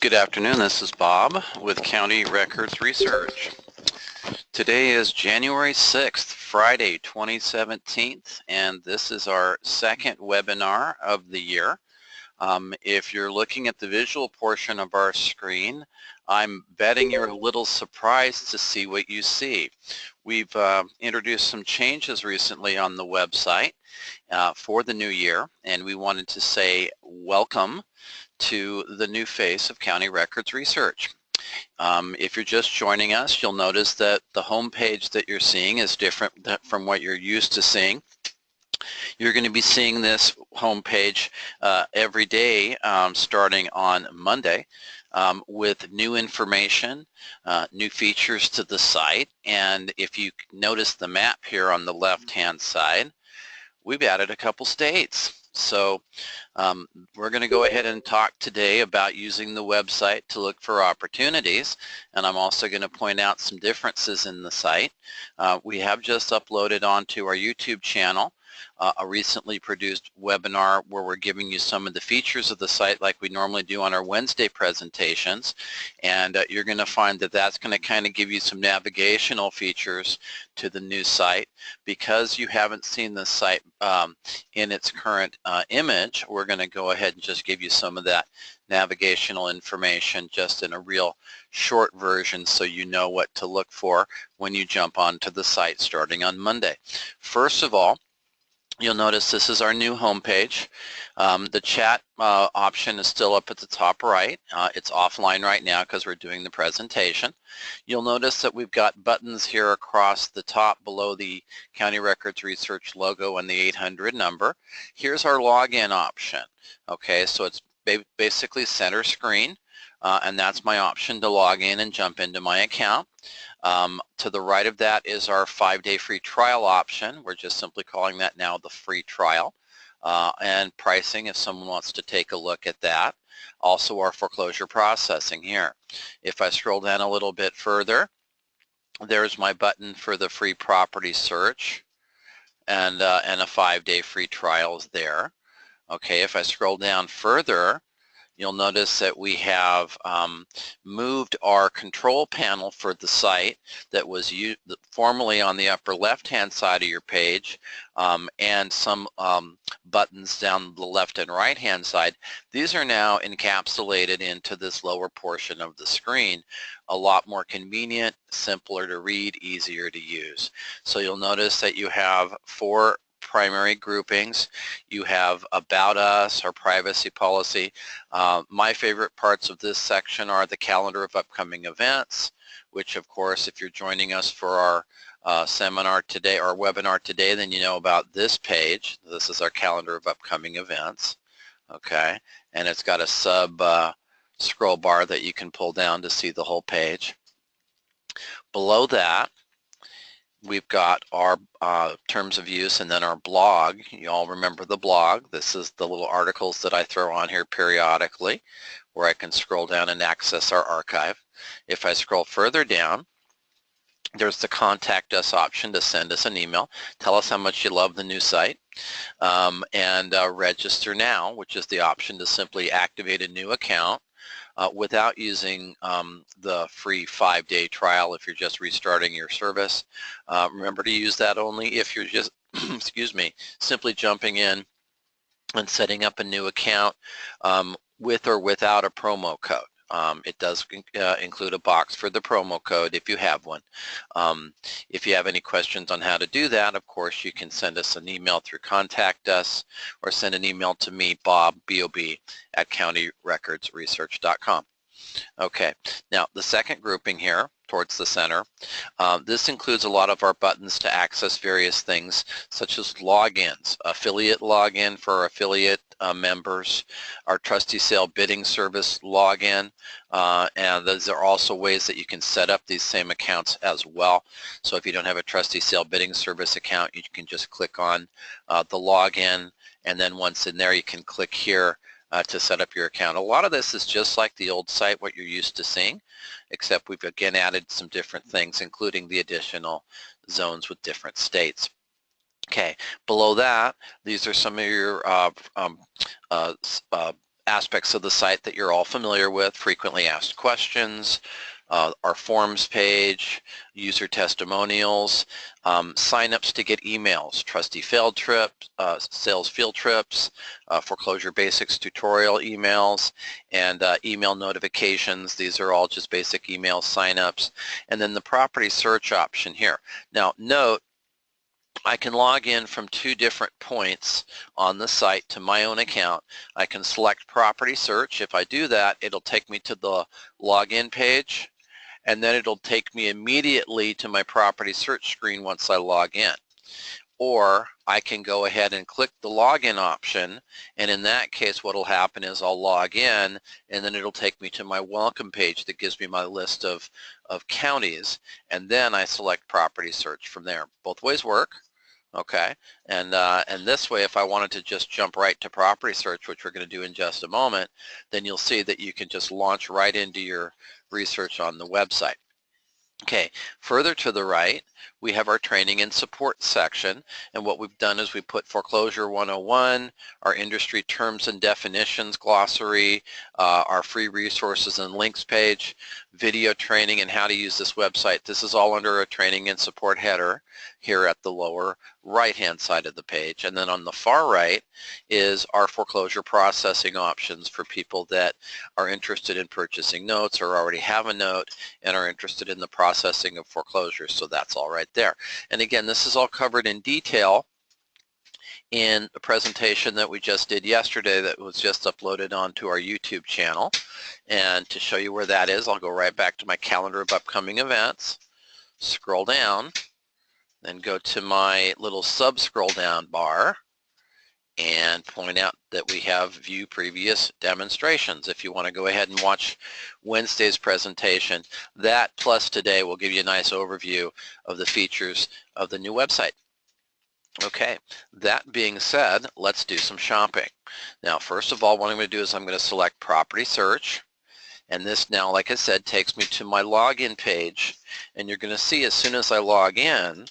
Good afternoon, this is Bob with County Records Research. Today is January 6th, Friday 2017, and this is our second webinar of the year. If you're looking at the visual portion of our screen, I'm betting you're a little surprised to see what you see. We've introduced some changes recently on the website for the new year, and we wanted to say welcome to the new face of County Records Research. If you're just joining us, you'll notice that the home page that you're seeing is different from what you're used to seeing. You're going to be seeing this home page every day starting on Monday with new information, new features to the site, and if you notice the map here on the left-hand side, we've added a couple states. So we're going to go ahead and talk today about using the website to look for opportunities, and I'm also going to point out some differences in the site. We have just uploaded onto our YouTube channel a recently produced webinar where we're giving you some of the features of the site like we normally do on our Wednesday presentations, and you're going to find that that's going to kind of give you some navigational features to the new site. Because you haven't seen the site in its current image, we're going to go ahead and just give you some of that navigational information just in a real short version so you know what to look for when you jump onto the site starting on Monday. First of all, you'll notice this is our new homepage. The chat option is still up at the top right. It's offline right now because we're doing the presentation. You'll notice that we've got buttons here across the top below the County Records Research logo and the 800 number. Here's our login option. Okay, so it's basically center screen, and that's my option to log in and jump into my account. To the right of that is our 5-day free trial option. We're just simply calling that now the free trial, and pricing if someone wants to take a look at that. Also our foreclosure processing here. If I scroll down a little bit further, there's my button for the free property search, and a 5-day free trial is there. Okay, if I scroll down further, you'll notice that we have moved our control panel for the site that was formerly on the upper left-hand side of your page, and some buttons down the left and right-hand side. These are now encapsulated into this lower portion of the screen. A lot more convenient, simpler to read, easier to use. So you'll notice that you have 4 primary groupings. You have About Us, our privacy policy. My favorite parts of this section are the calendar of upcoming events, which of course if you're joining us for our seminar today or webinar today, then you know about this page. This is our calendar of upcoming events. Okay, and it's got a sub scroll bar that you can pull down to see the whole page. Below that, we've got our terms of use and then our blog. You all remember the blog. This is the little articles that I throw on here periodically where I can scroll down and access our archive. If I scroll further down, there's the contact us option to send us an email. Tell us how much you love the new site. And register now, which is the option to simply activate a new account without using the free 5-day trial if you're just restarting your service. Remember to use that only if you're just, excuse me, simply jumping in and setting up a new account with or without a promo code. It does include a box for the promo code if you have one. If you have any questions on how to do that, of course, you can send us an email through Contact Us or send an email to me, Bob, B-O-B, at countyrecordsresearch.com. Okay, now the second grouping here towards the center, this includes a lot of our buttons to access various things such as logins, affiliate login for our affiliate members, our trustee sale bidding service login, and those are also ways that you can set up these same accounts as well. So if you don't have a trustee sale bidding service account, you can just click on the login, and then once in there you can click here to set up your account. A lot of this is just like the old site, what you're used to seeing, except we've again added some different things, including the additional zones with different states. Okay, below that, these are some of your aspects of the site that you're all familiar with: frequently asked questions, our forms page, user testimonials, sign-ups to get emails, trustee field trips, sales field trips, foreclosure basics tutorial emails, and email notifications. These are all just basic email sign-ups. And then the property search option here. Now note, I can log in from two different points on the site to my own account. I can select property search. If I do that, it'll take me to the login page, and then it'll take me immediately to my property search screen once I log in. Or I can go ahead and click the login option, and in that case what will happen is I'll log in, and then it'll take me to my welcome page that gives me my list of counties, and then I select property search from there. Both ways work. Okay, and this way, if I wanted to just jump right to property search, which we're going to do in just a moment, then you'll see that you can just launch right into your research on the website. Okay, further to the right, we have our training and support section, and what we've done is we put Foreclosure 101, our industry terms and definitions glossary, our free resources and links page, video training, and how to use this website. This is all under a training and support header here at the lower right-hand side of the page. And then on the far right is our foreclosure processing options for people that are interested in purchasing notes or already have a note and are interested in the processing of foreclosures. So that's all right there. And again, this is all covered in detail in a presentation that we just did yesterday that was just uploaded onto our YouTube channel. And to show you where that is, I'll go right back to my calendar of upcoming events, scroll down, then go to my little sub-scroll down bar and point out that we have view previous demonstrations. If you want to go ahead and watch Wednesday's presentation, that plus today will give you a nice overview of the features of the new website. Okay, that being said, let's do some shopping. Now, first of all, what I'm going to do is I'm going to select property search. And this now, like I said, takes me to my login page. And you're going to see as soon as I log in,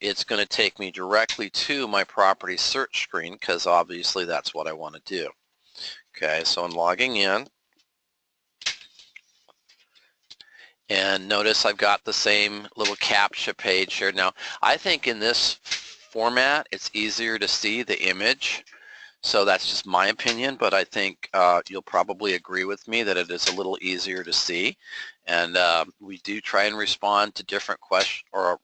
it's going to take me directly to my property search screen, because obviously that's what I want to do. Okay, so I'm logging in. And notice I've got the same little CAPTCHA page here. Now, I think in this format, it's easier to see the image. So that's just my opinion, but I think you'll probably agree with me that it is a little easier to see. And we do try and respond to different questions or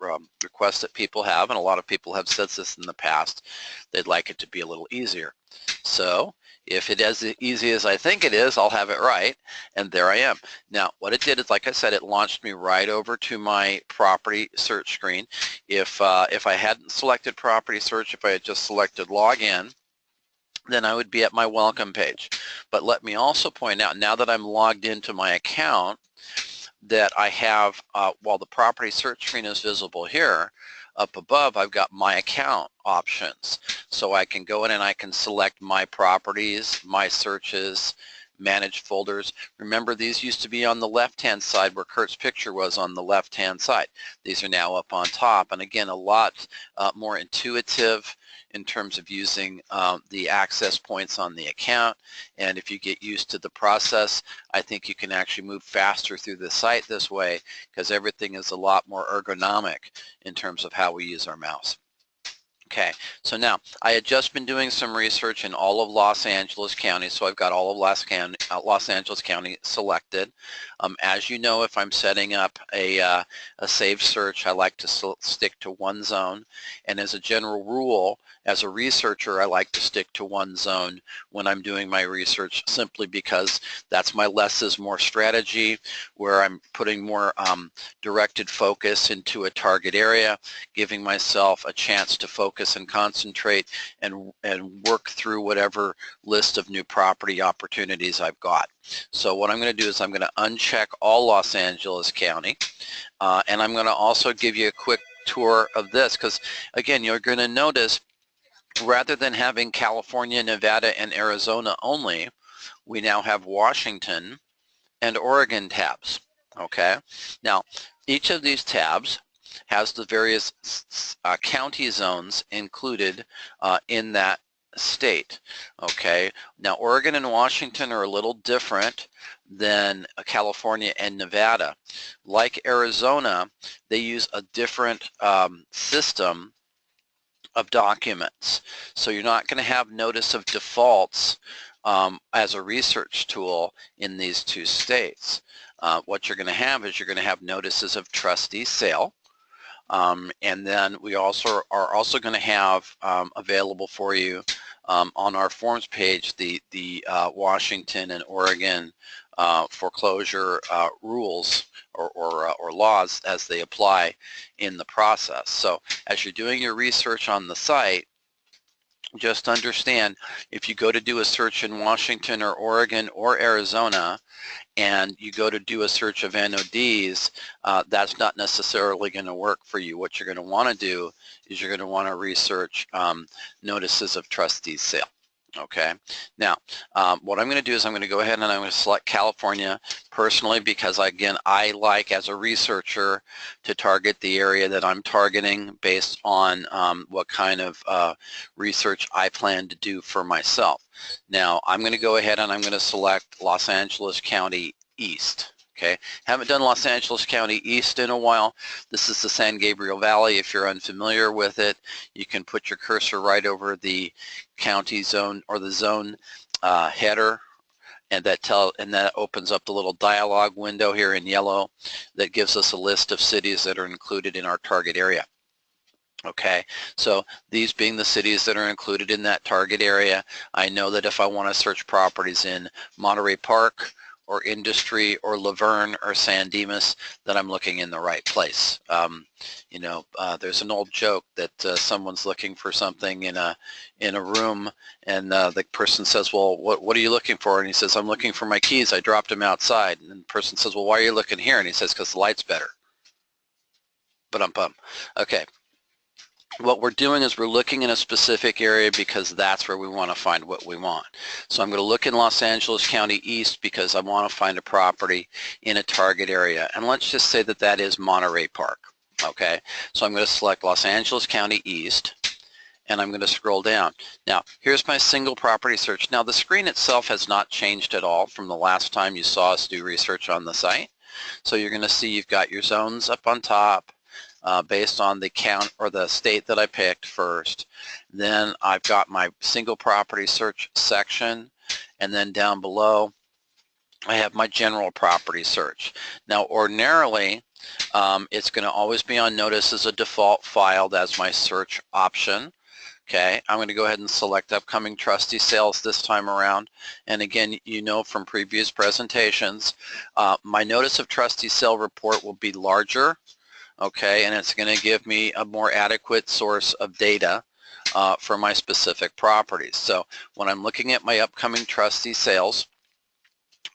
requests that people have, and a lot of people have said this in the past. They'd like it to be a little easier. So if it is as easy as I think it is, I'll have it right, and there I am. Now, what it did is, like I said, it launched me right over to my property search screen. If I hadn't selected property search, if I had just selected login, then I would be at my welcome page. But let me also point out, now that I'm logged into my account, that I have, while the property search screen is visible here, up above I've got my account options. So I can go in and I can select my properties, my searches, manage folders. Remember, these used to be on the left-hand side where Kurt's picture was on the left-hand side. These are now up on top. And again, a lot more intuitive in terms of using the access points on the account. And if you get used to the process, I think you can actually move faster through the site this way, because everything is a lot more ergonomic in terms of how we use our mouse. Okay, so now I had just been doing some research in all of Los Angeles County, so I've got all of Los Angeles County selected. As you know, if I'm setting up a saved search, I like to stick to one zone, and as a general rule, as a researcher, I like to stick to one zone when I'm doing my research, simply because that's my less is more strategy, where I'm putting more directed focus into a target area, giving myself a chance to focus and concentrate and work through whatever list of new property opportunities I've got. So what I'm going to do is I'm going to uncheck all Los Angeles County, and I'm going to also give you a quick tour of this, because again, you're going to notice, rather than having California, Nevada, and Arizona only, we now have Washington and Oregon tabs. Okay, now each of these tabs has the various county zones included in that state. Okay, now Oregon and Washington are a little different than California and Nevada. Like Arizona, they use a different system of documents. So you're not going to have notice of defaults as a research tool in these two states. What you're going to have is you're going to have notices of trustee sale. And then we also are also going to have available for you on our forms page the Washington and Oregon foreclosure rules or laws as they apply in the process. So as you're doing your research on the site, just understand if you go to do a search in Washington or Oregon or Arizona and you go to do a search of NODs, that's not necessarily going to work for you. What you're going to want to do is you're going to want to research notices of trustee sale. Okay, now what I'm going to do is I'm going to go ahead and I'm going to select California personally because again I like as a researcher to target the area that I'm targeting based on what kind of research I plan to do for myself. Now I'm going to go ahead and I'm going to select Los Angeles County East. Okay, haven't done Los Angeles County East in a while. This is the San Gabriel Valley. If you're unfamiliar with it, you can put your cursor right over the county zone or the zone header, and that opens up the little dialog window here in yellow that gives us a list of cities that are included in our target area. Okay, so these being the cities that are included in that target area, I know that if I want to search properties in Monterey Park or Industry or Laverne or San Dimas, that I'm looking in the right place. You know, there's an old joke that someone's looking for something in a room, and the person says, well, what are you looking for? And he says, I'm looking for my keys. I dropped them outside. And the person says, well, why are you looking here? And he says, because the light's better. But okay. What we're doing is we're looking in a specific area because that's where we want to find what we want. So I'm going to look in Los Angeles County East because I want to find a property in a target area. And let's just say that that is Monterey Park. Okay, so I'm going to select Los Angeles County East and I'm going to scroll down. Now here's my single property search. Now the screen itself has not changed at all from the last time you saw us do research on the site. So you're going to see you've got your zones up on top. Based on the count or the state that I picked first. Then I've got my single property search section, and then down below I have my general property search. Now ordinarily it's going to always be on notice as a default filed as my search option. Okay, I'm going to go ahead and select upcoming trustee sales this time around. And again, you know from previous presentations, my notice of trustee sale report will be larger. Okay, and it's going to give me a more adequate source of data for my specific properties. So when I'm looking at my upcoming trustee sales,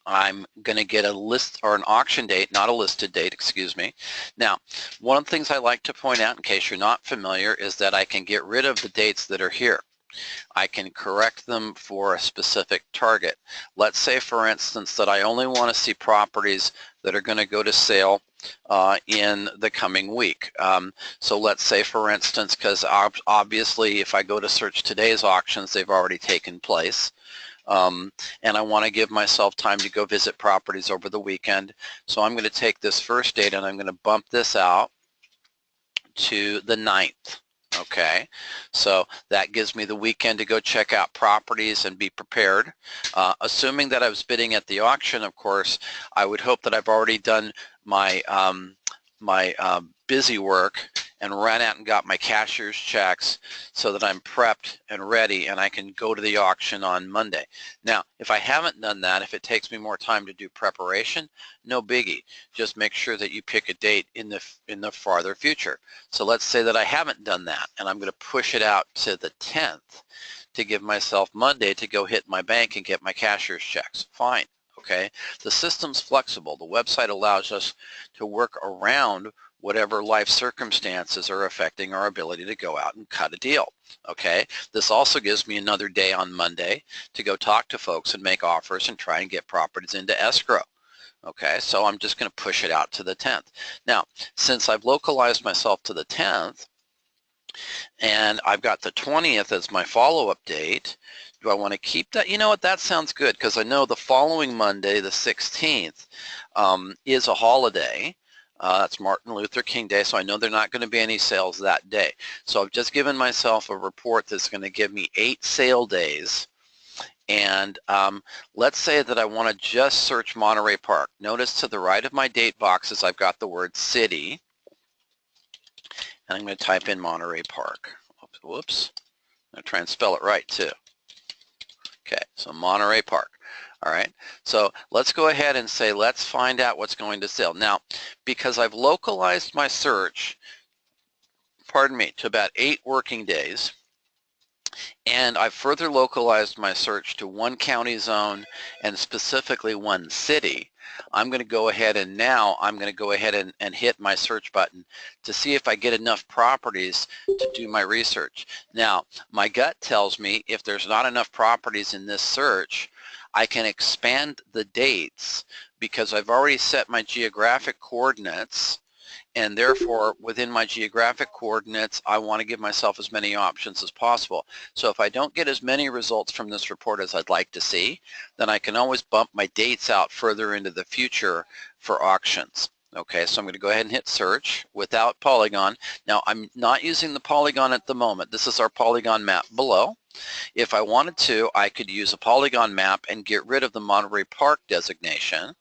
I'm going to get a list or an auction date, not a listed date, excuse me. Now, one of the things I like to point out in case you're not familiar is that I can get rid of the dates that are here. I can correct them for a specific target. Let's say, for instance, that I only want to see properties that are going to go to sale in the coming week. So let's say, for instance, because obviously if I go to search today's auctions, they've already taken place. And I want to give myself time to go visit properties over the weekend. So I'm going to take this first date and I'm going to bump this out to the 9th. Okay, so that gives me the weekend to go check out properties and be prepared. Assuming that I was bidding at the auction, of course, I would hope that I've already done my busy work and ran out and got my cashier's checks so that I'm prepped and ready and I can go to the auction on Monday. Now, if I haven't done that, if it takes me more time to do preparation, no biggie. Just make sure that you pick a date in the farther future. So let's say that I haven't done that and I'm going to push it out to the 10th to give myself Monday to go hit my bank and get my cashier's checks. Fine. Okay. The system's flexible. The website allows us to work around whatever life circumstances are affecting our ability to go out and cut a deal. Okay, this also gives me another day on Monday to go talk to folks and make offers and try and get properties into escrow. Okay, so I'm just going to push it out to the 10th. Now, since I've localized myself to the 10th, And I've got the 20th as my follow-up date. Do I want to keep that? You know what, that sounds good, because I know the following Monday, the 16th, is a holiday. That's Martin Luther King Day, so I know there are not going to be any sales that day. So I've just given myself a report that's going to give me 8 sale days. And let's say that I want to just search Monterey Park. Notice to the right of my date boxes, I've got the word city. And I'm going to type in Monterey Park. Whoops. I'm going to try and spell it right too. Okay, so Monterey Park. All right, so let's go ahead and say, let's find out what's going to sell. Now, because I've localized my search, pardon me, to about 8 working days, and I've further localized my search to 1 county zone and specifically 1 city, I'm going to go ahead and now I'm going to go ahead and hit my search button to see if I get enough properties to do my research. Now, my gut tells me if there's not enough properties in this search, I can expand the dates because I've already set my geographic coordinates, and therefore within my geographic coordinates I want to give myself as many options as possible. So if I don't get as many results from this report as I'd like to see, then I can always bump my dates out further into the future for auctions. Okay, so I'm going to go ahead and hit search without polygon. Now I'm not using the polygon at the moment. This is our polygon map below. If I wanted to, I could use a polygon map and get rid of the Monterey Park designation.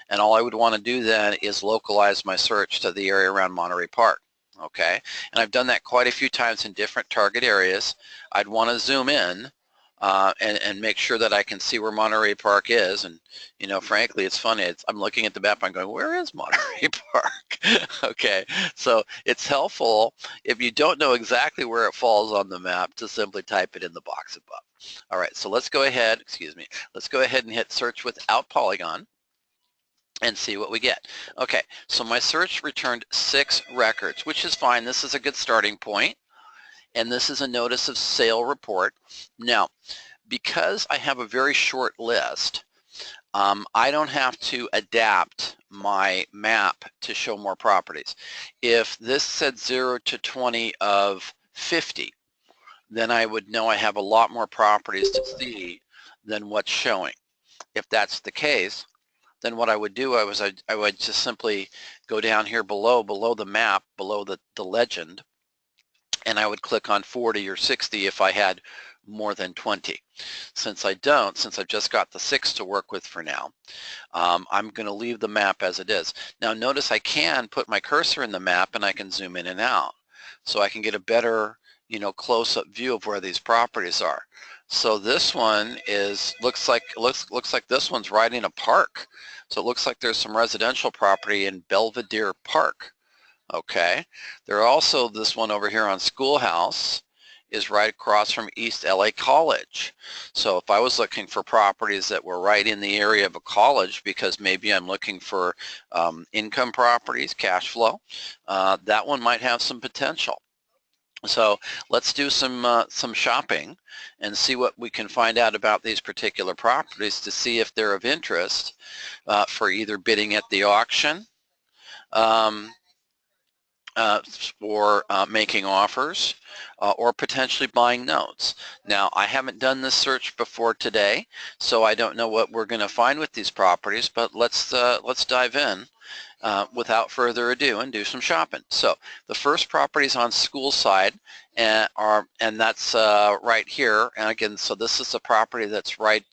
And all I would want to do then is localize my search to the area around Monterey Park. Okay, and I've done that quite a few times in different target areas. I'd want to zoom in and make sure that I can see where Monterey Park is. And, you know, frankly, it's funny. I'm looking at the map. I'm going, where is Monterey Park? Okay, so it's helpful if you don't know exactly where it falls on the map to simply type it in the box above. All right, so let's go ahead, let's go ahead and hit search without polygon and see what we get. Okay, so my search returned 6 records, which is fine. This is a good starting point. And this is a notice of sale report. Now, because I have a very short list, I don't have to adapt my map to show more properties. If this said 0 to 20 of 50, then I would know I have a lot more properties to see than what's showing. If that's the case, then what I would do I would just simply go down here below the map, below the legend, and I would click on 40 or 60 if I had more than 20. Since I don't, since I've just got the 6 to work with for now, I'm going to leave the map as it is. Now notice I can put my cursor in the map and I can zoom in and out, so I can get a better, you know, close-up view of where these properties are. So this one looks like this one's right in a park. So it looks like there's some residential property in Belvedere Park. Okay, there are also, this one over here on Schoolhouse is right across from East LA College. So if I was looking for properties that were right in the area of a college, because maybe I'm looking for income properties, cash flow, that one might have some potential. So let's do some shopping and see what we can find out about these particular properties to see if they're of interest for either bidding at the auction, or making offers, or potentially buying notes. Now, I haven't done this search before today, so I don't know what we're going to find with these properties, but let's dive in without further ado and do some shopping. So the first property is on School Side, and that's right here. And again, so this is a property that's right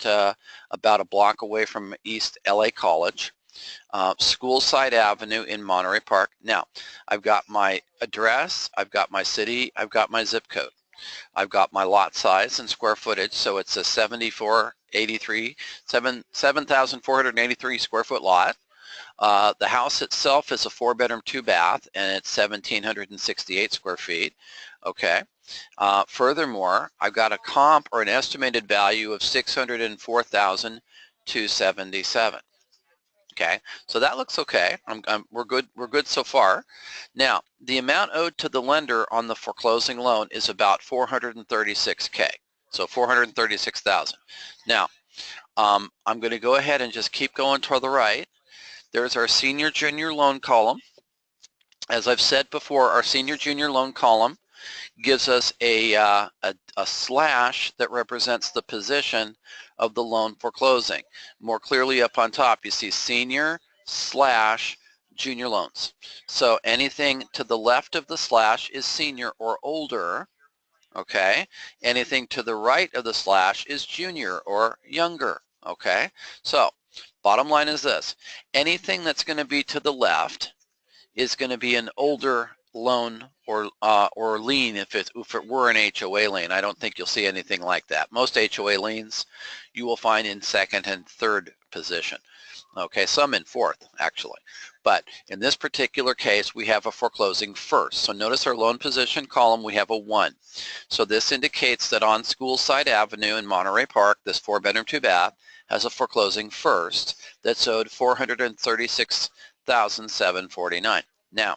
about a block away from East LA College. School Side Avenue in Monterey Park. Now, I've got my address, I've got my city, I've got my zip code. I've got my lot size and square footage, so it's a 7,483 square foot lot. The house itself is a 4-bedroom, 2-bath, and it's 1,768 square feet. Okay. Furthermore, I've got a comp, or an estimated value, of $604,277. Okay, so that looks okay. We're good so far. Now, the amount owed to the lender on the foreclosing loan is about $436K, so $436,000. Now, I'm going to go ahead and just keep going toward the right. There's our senior junior loan column. As I've said before, our senior junior loan column gives us a slash that represents the position of the loan foreclosing. More clearly up on top, you see senior slash junior loans. So anything to the left of the slash is senior or older, okay? Anything to the right of the slash is junior or younger, okay? So bottom line is this: anything that's going to be to the left is going to be an older loan or lien if it were an HOA lien. I don't think you'll see anything like that. Most HOA liens you will find in second and third position. Okay, some in fourth actually. But in this particular case, we have a foreclosing first. So notice our loan position column, we have a 1. So this indicates that on Schoolside Avenue in Monterey Park, this 4-bedroom, 2-bath has a foreclosing first that's owed $436,749. Now,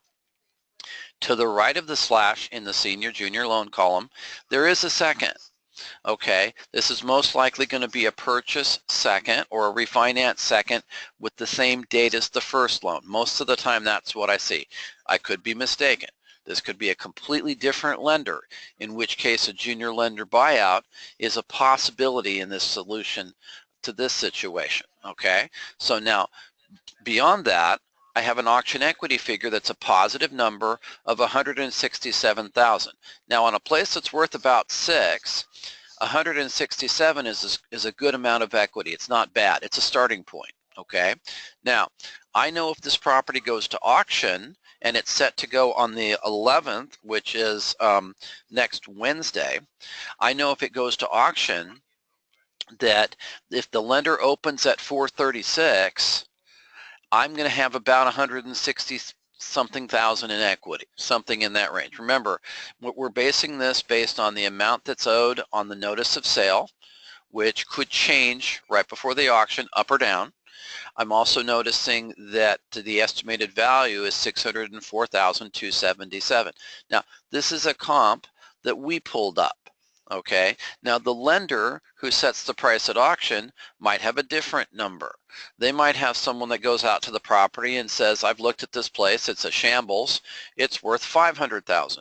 to the right of the slash in the senior junior loan column, there is a second. Okay, this is most likely going to be a purchase second or a refinance second with the same date as the first loan. Most of the time that's what I see. I could be mistaken. This could be a completely different lender, in which case a junior lender buyout is a possibility in this solution to this situation. Okay, so now beyond that, I have an auction equity figure that's a positive number of 167,000. Now on a place that's worth about 6, 167 is a good amount of equity. It's not bad. It's a starting point, okay? Now, I know if this property goes to auction, and it's set to go on the 11th, which is next Wednesday, I know if it goes to auction that if the lender opens at 436, I'm going to have about 160 something thousand in equity, something in that range. Remember, we're basing this based on the amount that's owed on the notice of sale, which could change right before the auction, up or down. I'm also noticing that the estimated value is $604,277. Now, this is a comp that we pulled up. Okay, now the lender who sets the price at auction might have a different number. They might have someone that goes out to the property and says, I've looked at this place, it's a shambles, it's worth $500,000.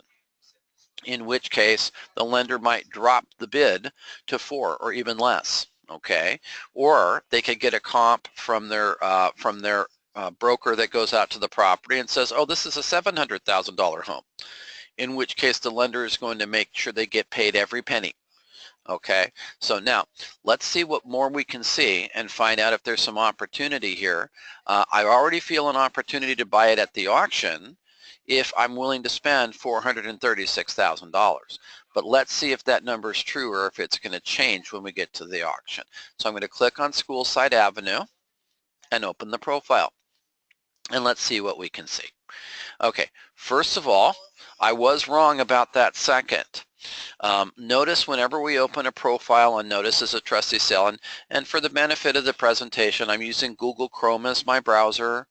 In which case the lender might drop the bid to 4 or even less. Okay, or they could get a comp from their broker that goes out to the property and says, oh, this is a $700,000 home. In which case the lender is going to make sure they get paid every penny. Okay, so now let's see what more we can see and find out if there's some opportunity here. I already feel an opportunity to buy it at the auction if I'm willing to spend $436,000. But let's see if that number is true or if it's going to change when we get to the auction. So I'm going to click on Schoolside Avenue and open the profile. And let's see what we can see. Okay, first of all, I was wrong about that second. Notice whenever we open a profile on Notice as a Trustee Sale, and for the benefit of the presentation, I'm using Google Chrome as my browser.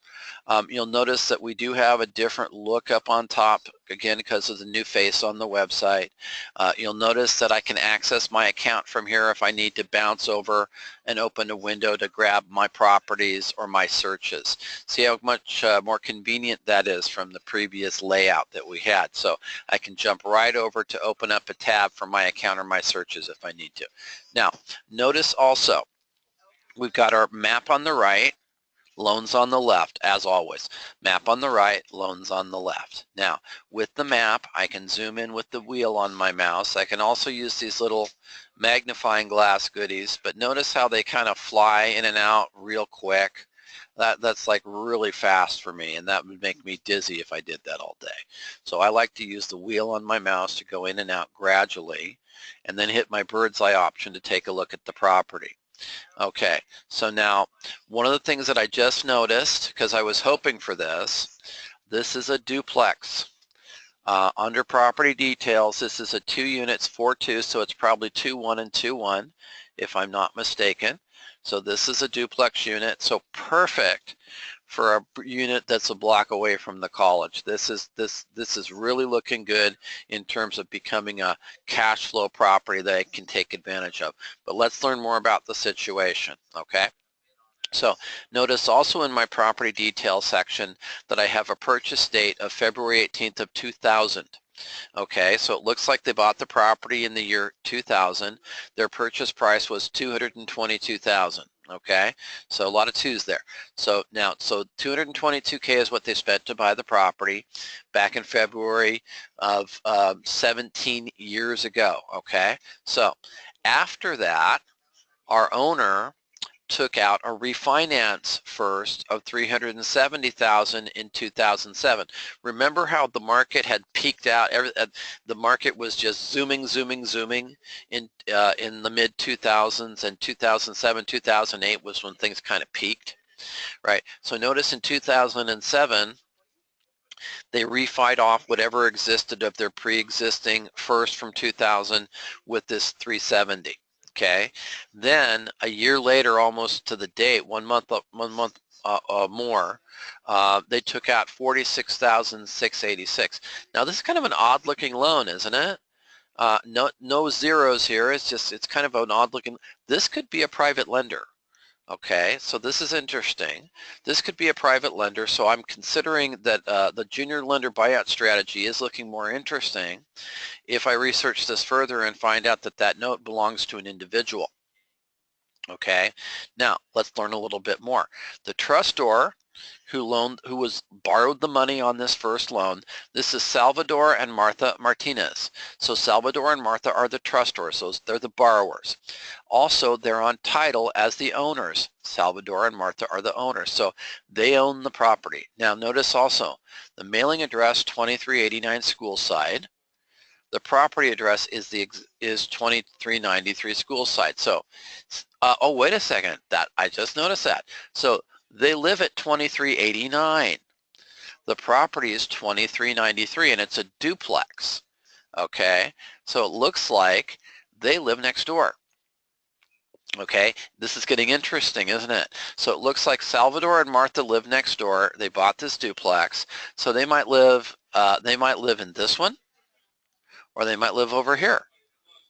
You'll notice that we do have a different look up on top, again, because of the new face on the website. You'll notice that I can access my account from here if I need to bounce over and open a window to grab my properties or my searches. See how much more convenient that is from the previous layout that we had. So I can jump right over to open up a tab for my account or my searches if I need to. Now, notice also we've got our map on the right, loans on the left, as always. Map on the right, loans on the left. Now, with the map, I can zoom in with the wheel on my mouse. I can also use these little magnifying glass goodies, but notice how they kind of fly in and out real quick. That's like really fast for me, and that would make me dizzy if I did that all day. So I like to use the wheel on my mouse to go in and out gradually, and then hit my bird's eye option to take a look at the property. Okay, so now one of the things that I just noticed, because I was hoping for this is a duplex. Under property details, this is a 2 units, 4-2, so it's probably 2-1 and 2-1 if I'm not mistaken. So this is a duplex unit, so perfect for a unit that's a block away from the college. This is really looking good in terms of becoming a cash flow property that I can take advantage of. But let's learn more about the situation, okay? So notice also in my property details section that I have a purchase date of February 18th of 2000. Okay, so it looks like they bought the property in the year 2000. Their purchase price was $222,000. Okay, so a lot of twos there. So now, so $222K is what they spent to buy the property back in February of 17 years ago. Okay, so after that, our owner took out a refinance first of $370,000 in 2007. Remember how the market had peaked out? The market was just zooming in the mid 2000s, and 2007, 2008 was when things kind of peaked, right? So notice in 2007 they refied off whatever existed of their pre-existing first from 2000 with this 370. Okay, then a year later, almost to the date, one month more, they took out 46,686. Now this is kind of an odd looking loan, isn't it? No zeros here. It's kind of an odd looking. This could be a private lender. Okay, so this is interesting. This could be a private lender, so I'm considering that the junior lender buyout strategy is looking more interesting if I research this further and find out that that note belongs to an individual. Okay, now let's learn a little bit more. The trustor who borrowed the money on this first loan, this is Salvador and Martha Martinez. So Salvador and Martha are the trustors, so they're the borrowers. Also, they're on title as the owners. Salvador and Martha are the owners, so they own the property. Now notice also, the mailing address 2389 Schoolside. The property address is 2393 Schoolside. So, oh, wait a second, I just noticed that. So they live at 2389. The property is 2393 and it's a duplex. Okay, so it looks like they live next door. Okay, this is getting interesting, isn't it? So it looks like Salvador and Martha live next door. They bought this duplex, so they might live in this one, or they might live over here.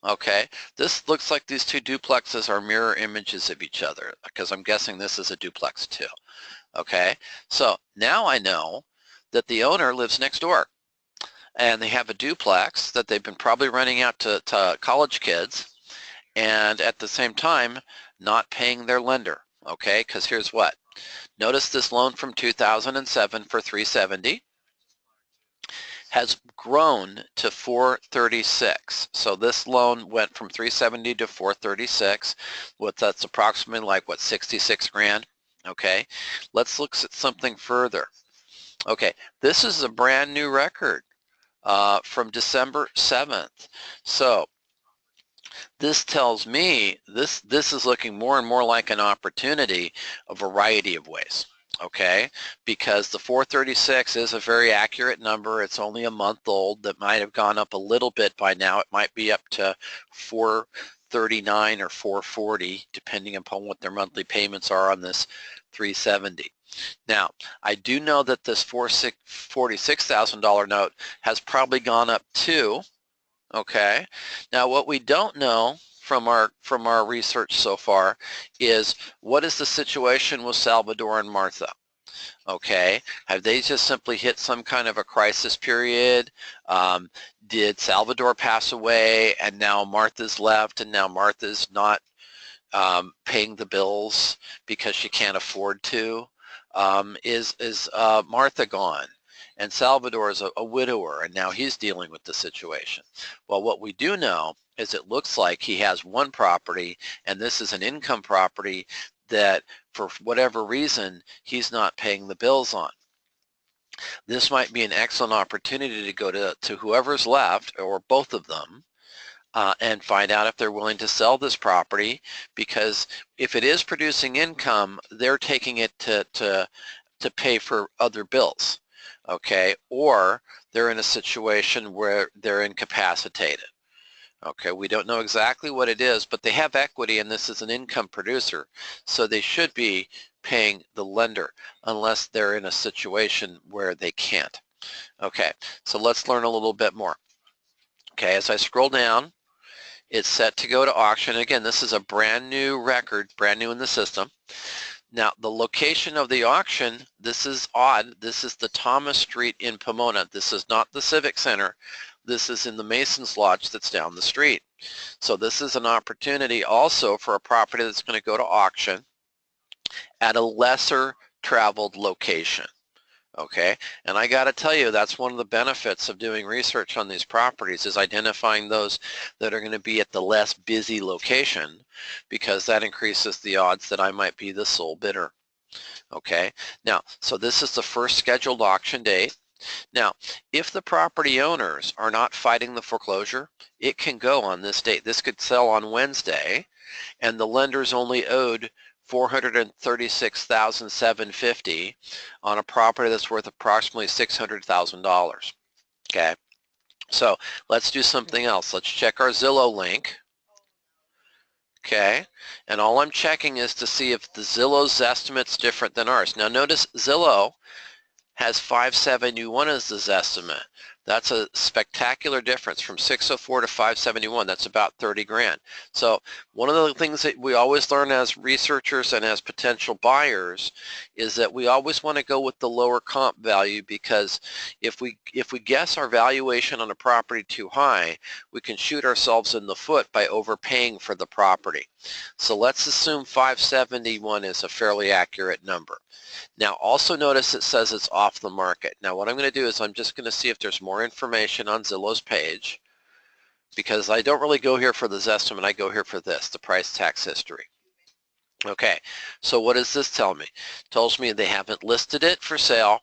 Okay, this looks like these two duplexes are mirror images of each other, because I'm guessing this is a duplex too. Okay, so now I know that the owner lives next door, and they have a duplex that they've been probably renting out to college kids, and at the same time not paying their lender. Okay, because here's what. Notice this loan from 2007 for $370 has grown to $436. So this loan went from $370 to $436. That's approximately like what, 66 grand? Okay, let's look at something further. Okay, this is a brand new record from December 7th. So this tells me this is looking more and more like an opportunity a variety of ways. Okay, because the 436 is a very accurate number. It's only a month old. That might have gone up a little bit by now. It might be up to 439 or 440, depending upon what their monthly payments are on this 370. Now, I do know that this $46,000 note has probably gone up too. Okay, now what we don't know from our research so far is what is the situation with Salvador and Martha. Okay, have they just simply hit some kind of a crisis period? Did Salvador pass away and now Martha's left and now Martha's not paying the bills because she can't afford to? Is Martha gone? And Salvador is a widower, and now he's dealing with the situation. Well, what we do know is it looks like he has one property, and this is an income property that for whatever reason he's not paying the bills on. This might be an excellent opportunity to go to whoever's left, or both of them, and find out if they're willing to sell this property, because if it is producing income, they're taking it to pay for other bills. Okay, or they're in a situation where they're incapacitated. Okay, we don't know exactly what it is, but they have equity and this is an income producer, so they should be paying the lender unless they're in a situation where they can't. Okay, so let's learn a little bit more. Okay, as I scroll down, it's set to go to auction. Again, this is a brand new record, brand new in the system. Now, the location of the auction, this is odd. This is the Thomas Street in Pomona. This is not the Civic Center. This is in the Mason's Lodge that's down the street. So this is an opportunity also for a property that's going to go to auction at a lesser traveled location. Okay, and I got to tell you, that's one of the benefits of doing research on these properties, is identifying those that are going to be at the less busy location, because that increases the odds that I might be the sole bidder. Okay, now, so this is the first scheduled auction date. Now, if the property owners are not fighting the foreclosure, it can go on this date. This could sell on Wednesday, and the lender's only owed $436,750 on a property that's worth approximately $600,000. Okay, so let's do something else. Let's check our Zillow link. Okay, and all I'm checking is to see if the Zillow's estimate's different than ours. Now notice Zillow has 571 as the Zestimate. That's a spectacular difference from 604 to 571. That's about 30 grand. So one of the things that we always learn as researchers and as potential buyers is that we always want to go with the lower comp value, because if we guess our valuation on a property too high, we can shoot ourselves in the foot by overpaying for the property. So let's assume 571 is a fairly accurate number. Now also notice it says it's off the market. Now what I'm going to do is I'm just going to see if there's more information on Zillow's page, because I don't really go here for the Zestimate, I go here for this, the price tax history. Okay, so what does this tell me? It tells me they haven't listed it for sale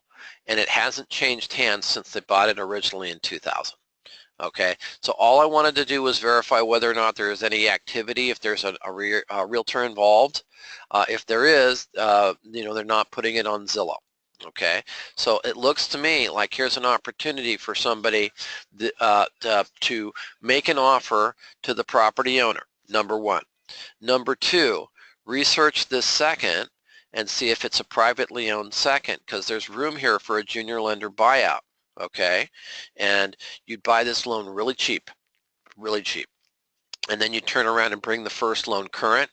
and it hasn't changed hands since they bought it originally in 2000. Okay, so all I wanted to do was verify whether or not there is any activity, if there's a realtor involved. If there is, they're not putting it on Zillow. Okay, so it looks to me like here's an opportunity for somebody to make an offer to the property owner, number one. Number two, research this second and see if it's a privately owned second, because there's room here for a junior lender buyout. Okay, and you'd buy this loan really cheap, and then you turn around and bring the first loan current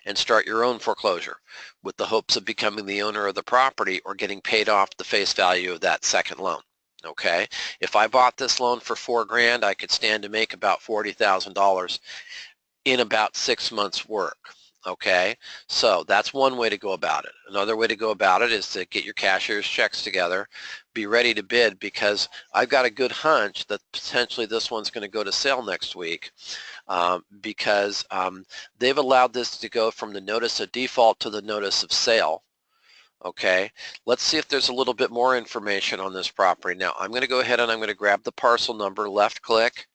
and start your own foreclosure with the hopes of becoming the owner of the property or getting paid off the face value of that second loan. Okay, if I bought this loan for $4 grand, I could stand to make about $40,000 in about 6 months work. Okay, so that's one way to go about it. Another way to go about it is to get your cashier's checks together, be ready to bid, because I've got a good hunch that potentially this one's going to go to sale next week, because they've allowed this to go from the notice of default to the notice of sale. Okay, let's see if there's a little bit more information on this property. Now I'm going to go ahead and I'm going to grab the parcel number, left click,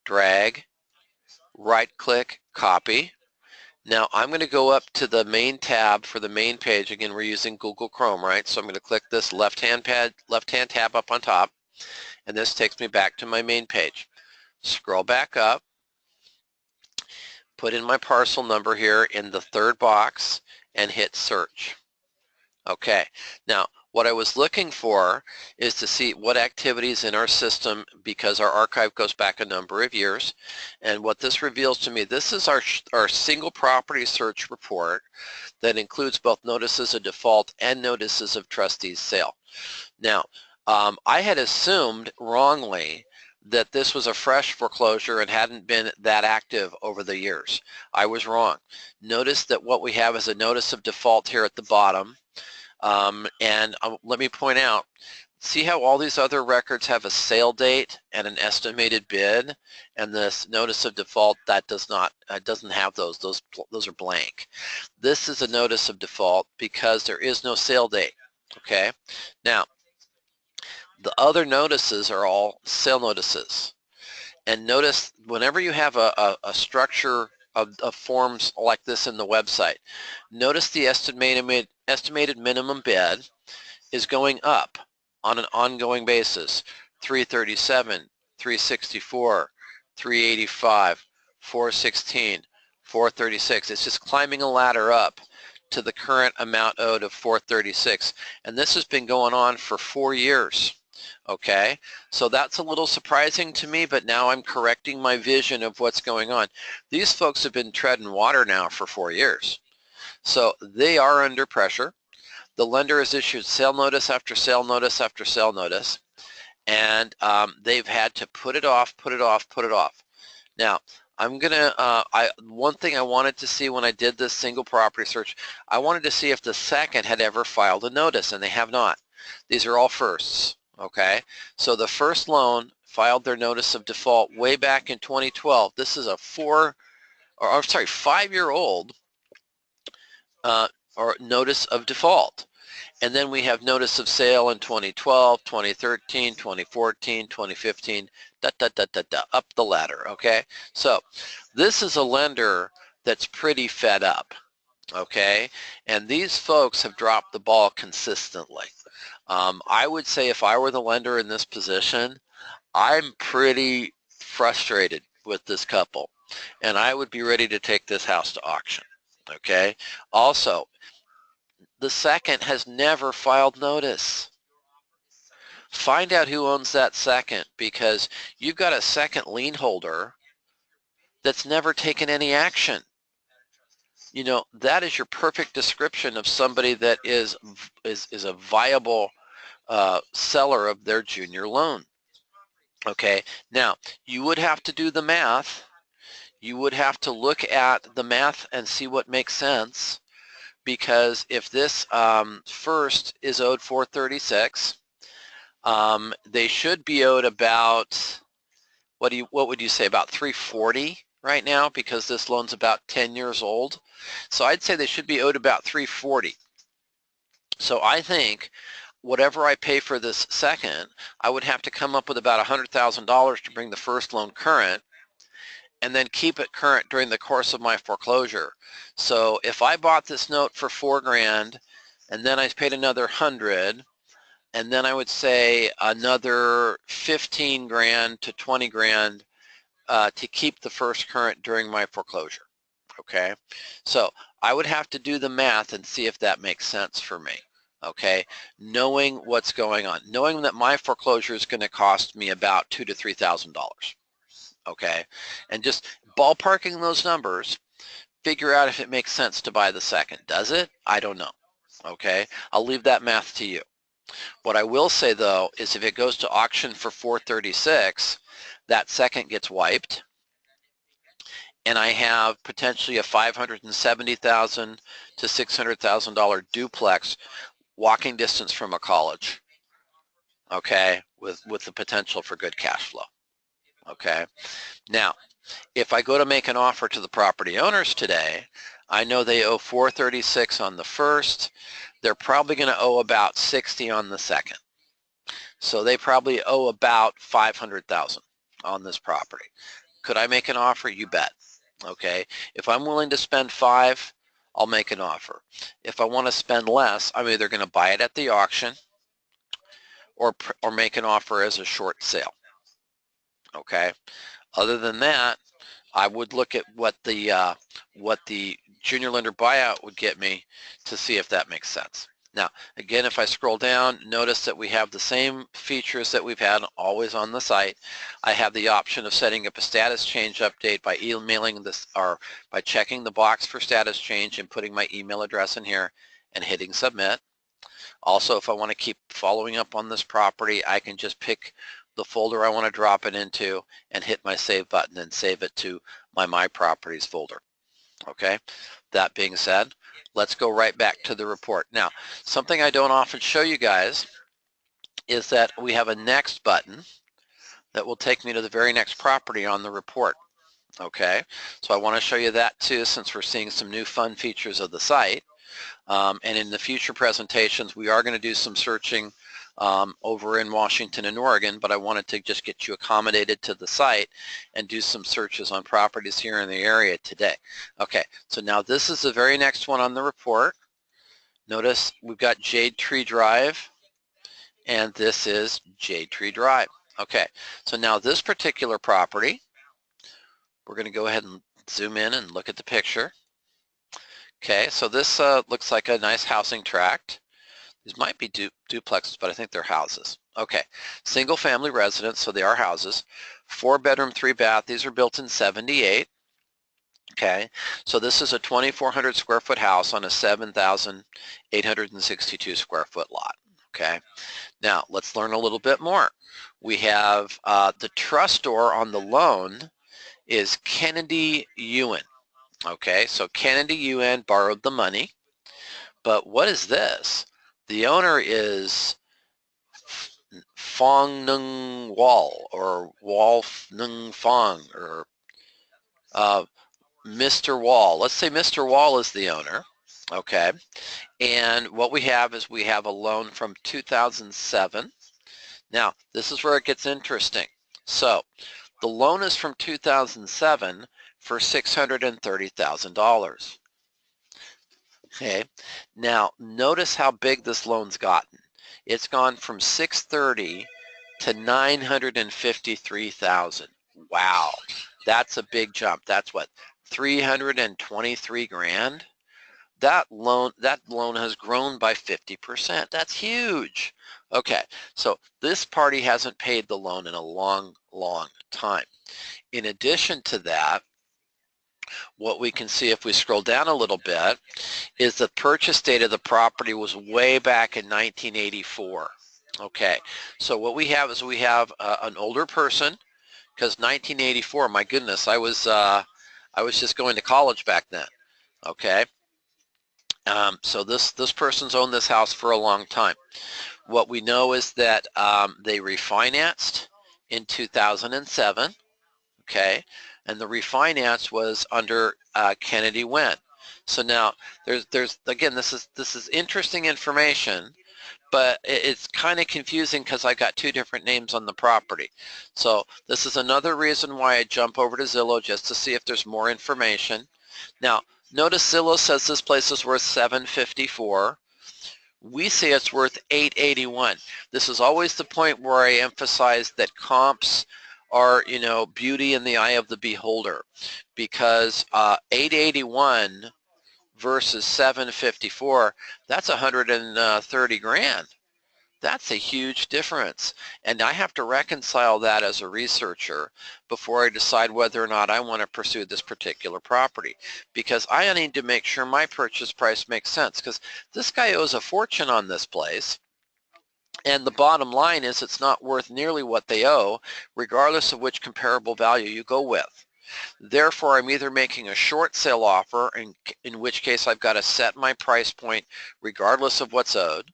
drag, right click, copy. Now I'm going to go up to the main tab for the main page. Again, we're using Google Chrome, right? So I'm going to click this left-hand tab up on top, and this takes me back to my main page. Scroll back up, put in my parcel number here in the third box, and hit search. Okay, now what I was looking for is to see what activities in our system, because our archive goes back a number of years, and what this reveals to me, this is our single property search report that includes both notices of default and notices of trustee's sale. Now, I had assumed wrongly that this was a fresh foreclosure and hadn't been that active over the years. I was wrong. Notice that what we have is a notice of default here at the bottom. Let me point out, see how all these other records have a sale date and an estimated bid, and this notice of default that does not doesn't have those are blank. This is a notice of default because there is no sale date. Okay, now the other notices are all sale notices, and notice whenever you have a structure of forms like this in the website, notice the estimated minimum bid is going up on an ongoing basis. 337, 364, 385, 416, 436. It's just climbing a ladder up to the current amount owed of 436, and this has been going on for 4 years. Okay, so that's a little surprising to me, but now I'm correcting my vision of what's going on. These folks have been treading water now for 4 years, so they are under pressure. The lender has issued sale notice after sale notice after sale notice, and they've had to put it off, put it off, put it off. Now, I'm gonna, one thing I wanted to see when I did this single property search, I wanted to see if the second had ever filed a notice, and they have not. These are all firsts, okay? So the first loan filed their notice of default way back in 2012. This is a 5-year-old or notice of default. And then we have notice of sale in 2012, 2013, 2014, 2015, up the ladder, okay? So this is a lender that's pretty fed up, okay? And these folks have dropped the ball consistently. I would say if I were the lender in this position, I'm pretty frustrated with this couple, and I would be ready to take this house to auction, okay? Also, the second has never filed notice. Find out who owns that second, because you've got a second lien holder that's never taken any action. You know, that is your perfect description of somebody that is a viable seller of their junior loan. Okay, now you would have to do the math. You would have to look at the math and see what makes sense, because if this first is owed $436, they should be owed about, what would you say, about $340 right now, because this loan's about 10 years old. So I'd say they should be owed about $340. So I think whatever I pay for this second, I would have to come up with about $100,000 to bring the first loan current, and then keep it current during the course of my foreclosure. So if I bought this note for $4,000 and then I paid another 100, and then I would say another 15 grand to 20 grand to keep the first current during my foreclosure. Okay, so I would have to do the math and see if that makes sense for me. Okay, knowing what's going on, knowing that my foreclosure is going to cost me about $2,000 to $3,000. Okay, and just ballparking those numbers, figure out if it makes sense to buy the second. Does it? I don't know. Okay, I'll leave that math to you. What I will say though is if it goes to auction for $436, that second gets wiped, and I have potentially a $570,000 to $600,000 duplex walking distance from a college, okay, with the potential for good cash flow. Okay, now if I go to make an offer to the property owners today, I know they owe $436 on the first. They're probably going to owe about $60 on the second. So they probably owe about $500,000 on this property. Could I make an offer? You bet. Okay. If I'm willing to spend $5, I'll make an offer. If I want to spend less, I'm either going to buy it at the auction or make an offer as a short sale. Okay. Other than that, I would look at what the junior lender buyout would get me to see if that makes sense. Now, again, if I scroll down, notice that we have the same features that we've had always on the site. I have the option of setting up a status change update by emailing this, or by checking the box for status change and putting my email address in here and hitting submit. Also, if I want to keep following up on this property, I can just pick the folder I want to drop it into and hit my save button and save it to my properties folder. Okay, that being said, let's go right back to the report. Now, something I don't often show you guys is that we have a next button that will take me to the very next property on the report. Okay, so I want to show you that too, since we're seeing some new fun features of the site. And in the future presentations, we are going to do some searching over in Washington and Oregon, but I wanted to just get you accommodated to the site and do some searches on properties here in the area today. Okay, so now this is the very next one on the report. Notice we've got Jade Tree Drive, and this is Jade Tree Drive. Okay, so now this particular property, we're going to go ahead and zoom in and look at the picture. Okay, so this looks like a nice housing tract. These might be duplexes, but I think they're houses. Okay, single family residence, so they are houses. 4-bedroom, 3-bath. These are built in '78. Okay, so this is a 2,400 square foot house on a 7,862 square foot lot. Okay, now let's learn a little bit more. We have the trustor on the loan is Kennedy Ewan. Okay, so Kennedy Ewan borrowed the money, but what is this? The owner is Fong Nung Wall, or Wall Nung Fong, or Mr. Wall. Let's say Mr. Wall is the owner. Okay, and what we have is we have a loan from 2007. Now, this is where it gets interesting. So, the loan is from 2007 for $630,000. Okay, now notice how big this loan's gotten. It's gone from 630 to 953,000. Wow, that's a big jump. That's what, 323 grand? That loan has grown by 50%. That's huge. Okay, so this party hasn't paid the loan in a long time. In addition to that, what we can see if we scroll down a little bit is the purchase date of the property was way back in 1984. Okay, so what we have is we have an older person, because 1984, my goodness, I was just going to college back then. Okay, so this person's owned this house for a long time. What we know is that they refinanced in 2007. Okay, and the refinance was under Kennedy Wen. So now there's again, this is interesting information, but it's kind of confusing because I got two different names on the property. So this is another reason why I jump over to Zillow, just to see if there's more information. Now notice Zillow says this place is worth $754. We say it's worth $881. This is always the point where I emphasize that comps are, beauty in the eye of the beholder, because 881 versus 754, that's 130 grand. That's a huge difference, and I have to reconcile that as a researcher before I decide whether or not I want to pursue this particular property, because I need to make sure my purchase price makes sense, because this guy owes a fortune on this place. And the bottom line is it's not worth nearly what they owe, regardless of which comparable value you go with. Therefore, I'm either making a short sale offer, in which case I've got to set my price point regardless of what's owed,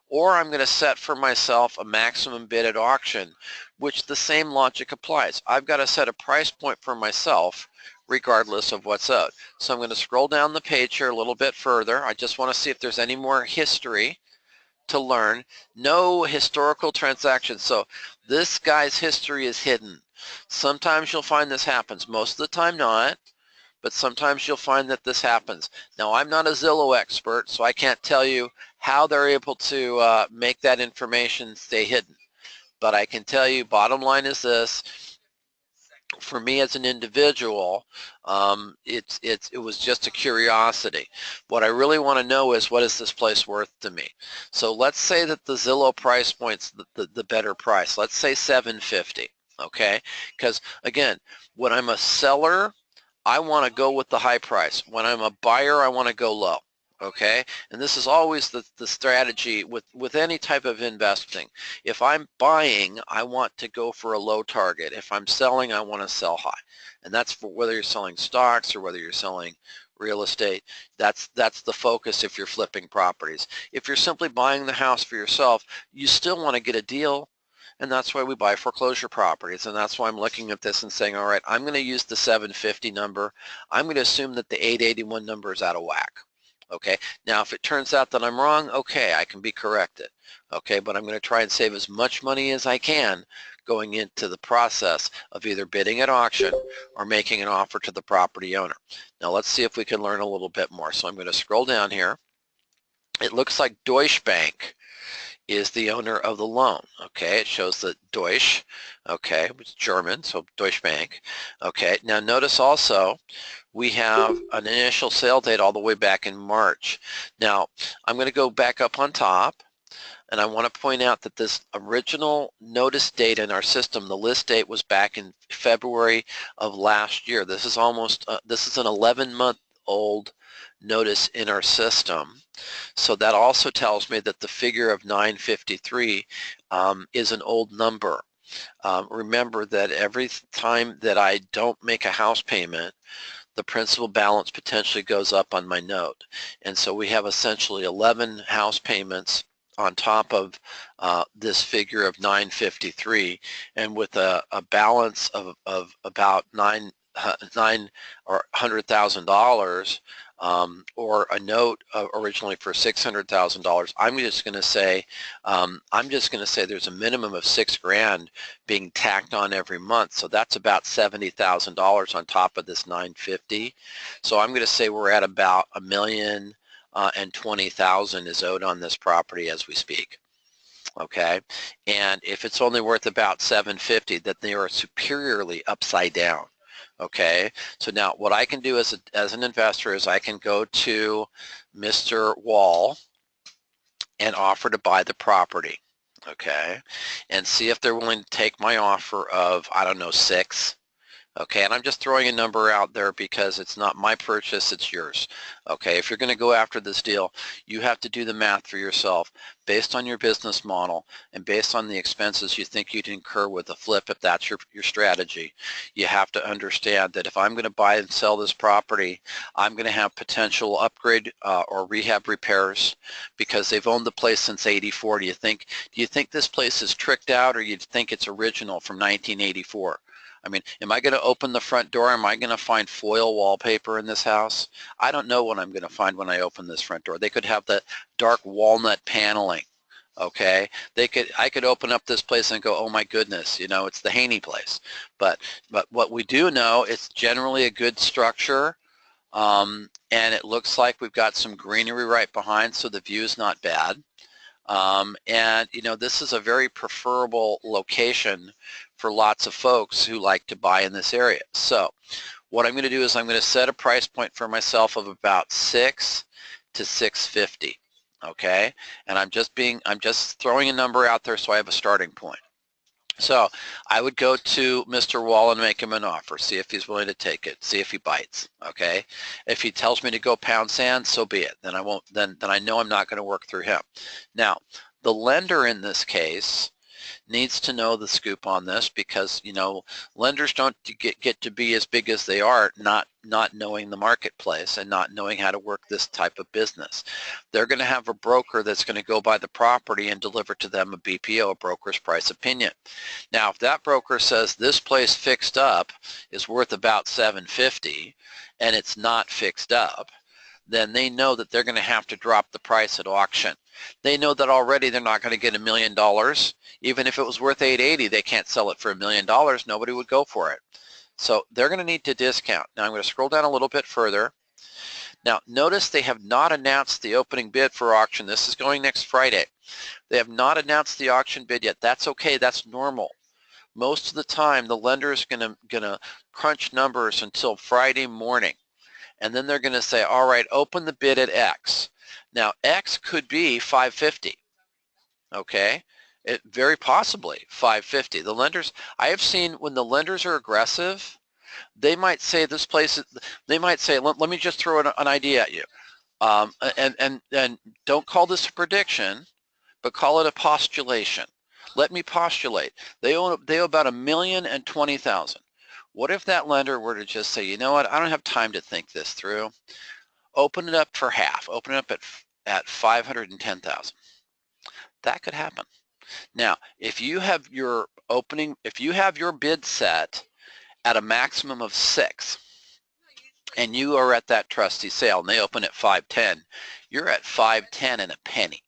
or I'm going to set for myself a maximum bid at auction, which the same logic applies. I've got to set a price point for myself regardless of what's owed. So I'm going to scroll down the page here a little bit further. I just want to see if there's any more history to learn. No historical transactions. So this guy's history is hidden. Sometimes you'll find this happens. Most of the time not, but sometimes you'll find that this happens. Now, I'm not a Zillow expert, so I can't tell you how they're able to make that information stay hidden. But I can tell you, bottom line is this: for me as an individual, it was just a curiosity. What I really want to know is, what is this place worth to me? So let's say that the Zillow price point's the better price. Let's say $750. Okay, because again, when I'm a seller, I want to go with the high price. When I'm a buyer, I want to go low. Okay, and this is always the strategy with any type of investing. If I'm buying, I want to go for a low target. If I'm selling, I want to sell high. And that's for whether you're selling stocks or whether you're selling real estate. That's the focus if you're flipping properties. If you're simply buying the house for yourself, you still want to get a deal. And that's why we buy foreclosure properties. And that's why I'm looking at this and saying, all right, I'm going to use the 750 number. I'm going to assume that the 881 number is out of whack. Okay, now if it turns out that I'm wrong, okay, I can be corrected. Okay, but I'm going to try and save as much money as I can going into the process of either bidding at auction or making an offer to the property owner. Now let's see if we can learn a little bit more. So I'm going to scroll down here. It looks like Deutsche Bank is the owner of the loan. Okay, it shows that Deutsche, okay, it's German, so Deutsche Bank. Okay, now notice also we have an initial sale date all the way back in March. Now, I'm going to go back up on top, and I want to point out that this original notice date in our system, the list date, was back in February of last year. This is almost, this is an 11-month-old notice in our system. So that also tells me that the figure of 953 is an old number. remember that every time that I don't make a house payment, the principal balance potentially goes up on my note. And so we have essentially 11 house payments on top of this figure of 953, and with a balance of about nine or $100,000, or a note originally for $600,000. I'm just going to say there's a minimum of $6,000 being tacked on every month. So that's about $70,000 on top of this 950. So I'm going to say we're at about $1,020,000 is owed on this property as we speak. Okay, and if it's only worth about 750, that they are superiorly upside down. Okay, so now what I can do as an investor is I can go to Mr. Wall and offer to buy the property. Okay, and see if they're willing to take my offer of, I don't know, 6. Okay, and I'm just throwing a number out there because it's not my purchase, it's yours. Okay, if you're going to go after this deal, you have to do the math for yourself based on your business model and based on the expenses you think you'd incur with a flip if that's your strategy. You have to understand that if I'm going to buy and sell this property, I'm going to have potential upgrade or rehab repairs because they've owned the place since '84. Do you think this place is tricked out, or you think it's original from 1984? I mean, am I going to open the front door? Am I going to find foil wallpaper in this house? I don't know what I'm going to find when I open this front door. They could have the dark walnut paneling. Okay, I could open up this place and go, oh my goodness, you know, it's the Haney place. But what we do know, it's generally a good structure, and it looks like we've got some greenery right behind, so the view's not bad. And you know, this is a very preferable location for lots of folks who like to buy in this area. So what I'm going to do is I'm going to set a price point for myself of about $6 to $650. Okay, and I'm just throwing a number out there so I have a starting point. So I would go to Mr. Wall and make him an offer, see if he's willing to take it, see if he bites. Okay, if he tells me to go pound sand, so be it. Then I won't. Then I know I'm not going to work through him. Now, the lender in this case needs to know the scoop on this, because you know, lenders don't get to be as big as they are not knowing the marketplace and not knowing how to work this type of business. They're going to have a broker that's going to go buy the property and deliver to them a BPO, a broker's price opinion. Now, if that broker says this place fixed up is worth about $750 and it's not fixed up, then they know that they're going to have to drop the price at auction. They know that already they're not going to get $1 million. Even if it was worth $880, they can't sell it for $1 million. Nobody would go for it. So they're going to need to discount. Now I'm going to scroll down a little bit further. Now notice they have not announced the opening bid for auction. This is going next Friday. They have not announced the auction bid yet. That's okay. That's normal. Most of the time the lender is going to crunch numbers until Friday morning. And then they're going to say, all right, open the bid at X. Now, X could be 550, okay? It very possibly 550. The lenders, I have seen when the lenders are aggressive, they might say this place, they might say, let me just throw an idea at you. And don't call this a prediction, but call it a postulation. Let me postulate. They owe about $1,020,000. What if that lender were to just say, you know what, I don't have time to think this through. Open it up for half. Open it up at $510,000. That could happen. Now, if you have your bid set at a maximum of 6, and you are at that trustee sale and they open at 510, you're at 510 and a penny.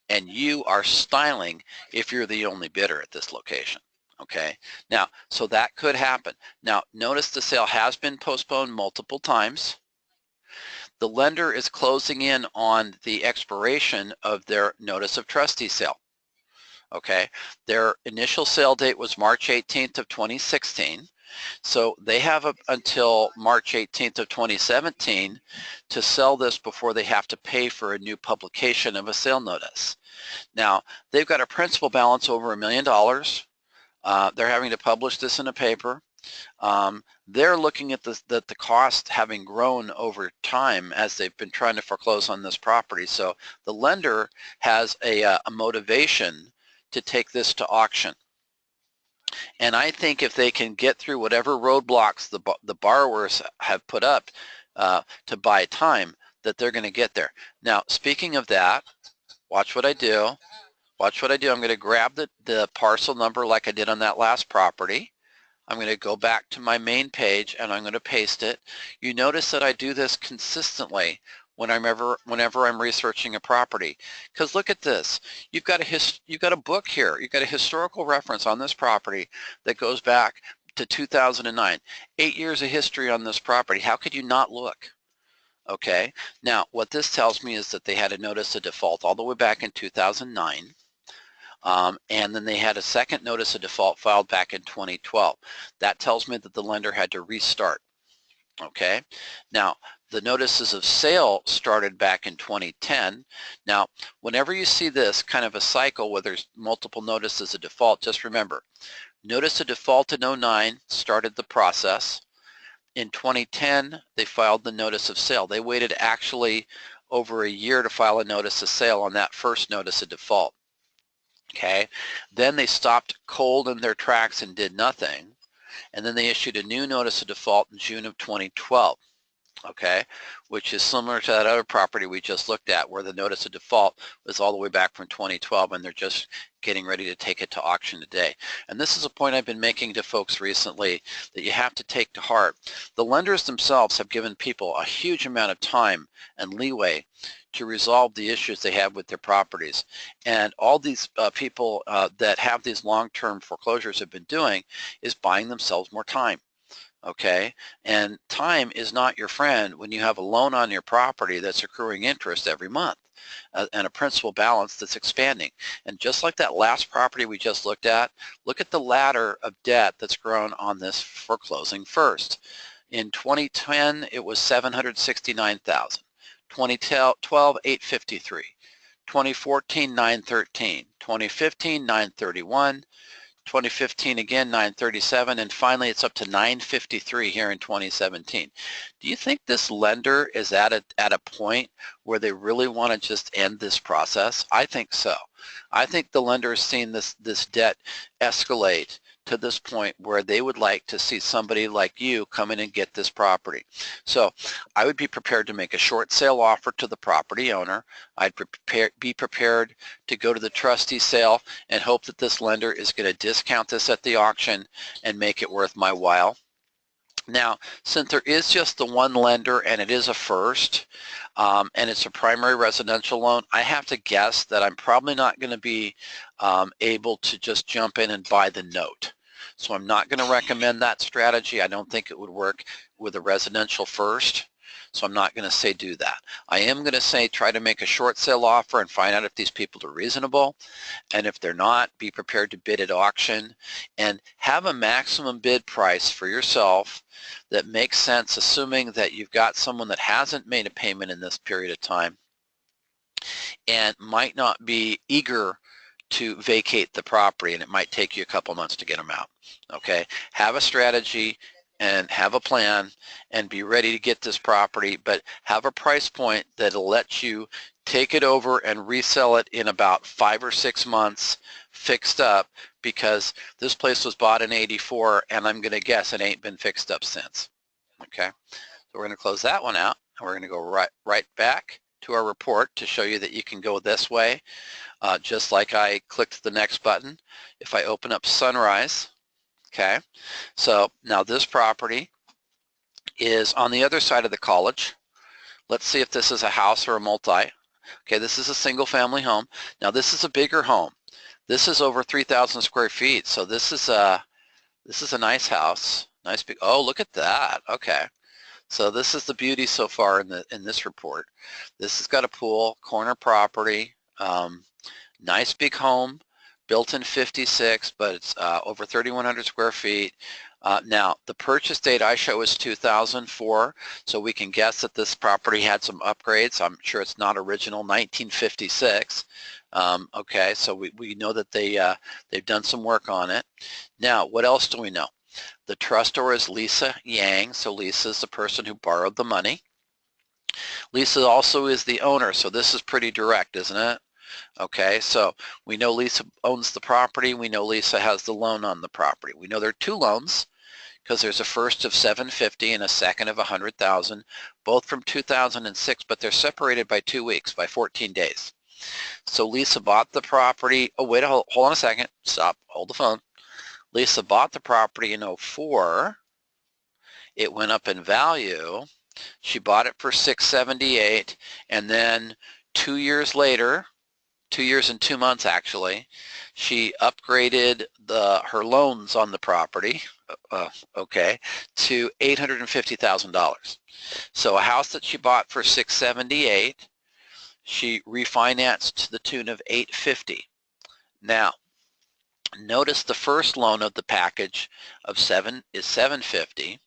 And you are styling if you're the only bidder at this location. Okay, now, so that could happen. Now, notice the sale has been postponed multiple times. The lender is closing in on the expiration of their notice of trustee sale. Okay, their initial sale date was March 18th of 2016. So they have until March 18th of 2017 to sell this before they have to pay for a new publication of a sale notice. Now, they've got a principal balance over $1 million. They're having to publish this in a paper. They're looking at the cost having grown over time as they've been trying to foreclose on this property. So the lender has a motivation to take this to auction. And I think if they can get through whatever roadblocks the borrowers have put up to buy time, that they're going to get there. Now, speaking of that, watch what I do. Watch what I do. I'm going to grab the parcel number like I did on that last property. I'm going to go back to my main page and I'm going to paste it. You notice that I do this consistently whenever I'm researching a property. Because look at this. You've got a book here. You've got a historical reference on this property that goes back to 2009. 8 years of history on this property. How could you not look? Okay. Now, what this tells me is that they had a notice of default all the way back in 2009. And then they had a second notice of default filed back in 2012. That tells me that the lender had to restart. Okay. Now, the notices of sale started back in 2010. Now, whenever you see this kind of a cycle where there's multiple notices of default, just remember, notice of default in 2009 started the process. In 2010, they filed the notice of sale. They waited actually over a year to file a notice of sale on that first notice of default. Okay, then they stopped cold in their tracks and did nothing, and then they issued a new notice of default in June of 2012. Okay, which is similar to that other property we just looked at where the notice of default was all the way back from 2012 and they're just getting ready to take it to auction today. And this is a point I've been making to folks recently that you have to take to heart. The lenders themselves have given people a huge amount of time and leeway to resolve the issues they have with their properties. And all these people that have these long-term foreclosures have been doing is buying themselves more time. Okay, and time is not your friend when you have a loan on your property that's accruing interest every month and a principal balance that's expanding. And just like that last property we just looked at, look at the ladder of debt that's grown on this foreclosing first. In 2010, it was $769,000. 2012, $853. 2014, $913. 2015, $931. 2015 again, 937, and finally it's up to 953 here in 2017. Do you think this lender is at a point where they really want to just end this process? I think so. I think the lender has seen this debt escalate to this point where they would like to see somebody like you come in and get this property. So I would be prepared to make a short sale offer to the property owner. I'd be prepared to go to the trustee sale and hope that this lender is going to discount this at the auction and make it worth my while. Now, since there is just the one lender and it is a first, and it's a primary residential loan, I have to guess that I'm probably not going to be able to just jump in and buy the note. So I'm not going to recommend that strategy. I don't think it would work with a residential first. So I'm not going to say do that. I am going to say try to make a short sale offer and find out if these people are reasonable. And if they're not, be prepared to bid at auction and have a maximum bid price for yourself that makes sense, assuming that you've got someone that hasn't made a payment in this period of time and might not be eager to vacate the property, and it might take you a couple months to get them out. Okay, have a strategy and have a plan and be ready to get this property, but have a price point that'll let you take it over and resell it in about 5 or 6 months fixed up, because this place was bought in '84 and I'm going to guess it ain't been fixed up since. Okay, so we're going to close that one out and we're going to go right back to our report to show you that you can go this way. Just like I clicked the next button. If I open up Sunrise, okay, so now this property is on the other side of the college. Let's see if this is a house or a multi. Okay, this is a single family home. Now this is a bigger home. This is over 3,000 square feet, so this is a nice house. Nice big, oh, look at that. Okay, so this is the beauty so far in this report. This has got a pool, corner property, nice big home, built in '56, but it's over 3,100 square feet. Now, the purchase date I show is 2004, so we can guess that this property had some upgrades. I'm sure it's not original 1956. Okay, so we know that they've done some work on it. Now, what else do we know? The trustor is Lisa Yang, so Lisa is the person who borrowed the money. Lisa also is the owner, so this is pretty direct, isn't it? Okay, so we know Lisa owns the property. We know Lisa has the loan on the property. We know there are two loans because there's a first of $750 and a second of $100,000, both from 2006, but they're separated by 2 weeks, by 14 days. So Lisa bought the property. Oh, wait, hold on a second. Stop. Hold the phone. Lisa bought the property in 04. It went up in value. She bought it for $678, and then 2 years later, 2 years and 2 months actually, she upgraded her loans on the property, okay, to $850,000. So a house that she bought for $678, she refinanced to the tune of $850. Now, notice the first loan of the package of is $750,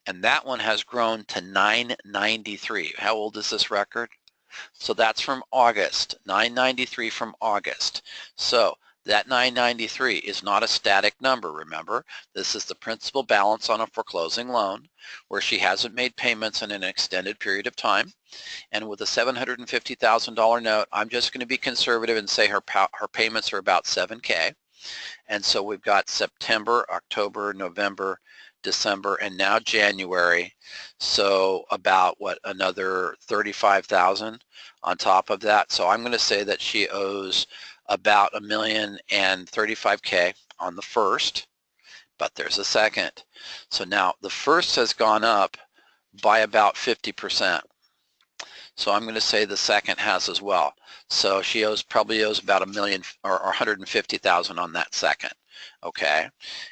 and that one has grown to $993. How old is this record? So that's from August, $993 from August. So that $993 is not a static number, remember. This is the principal balance on a foreclosing loan where she hasn't made payments in an extended period of time. And with a $750,000 note, I'm just going to be conservative and say her payments are about $7K. And so we've got September, October, November, December, and now January. So about what, another $35,000 on top of that. So I'm going to say that she owes about $1,035,000 on the first, but there's a second. So now the first has gone up by about 50%. So I'm going to say the second has as well. So she probably owes about $1 million or $150,000 on that second. Okay,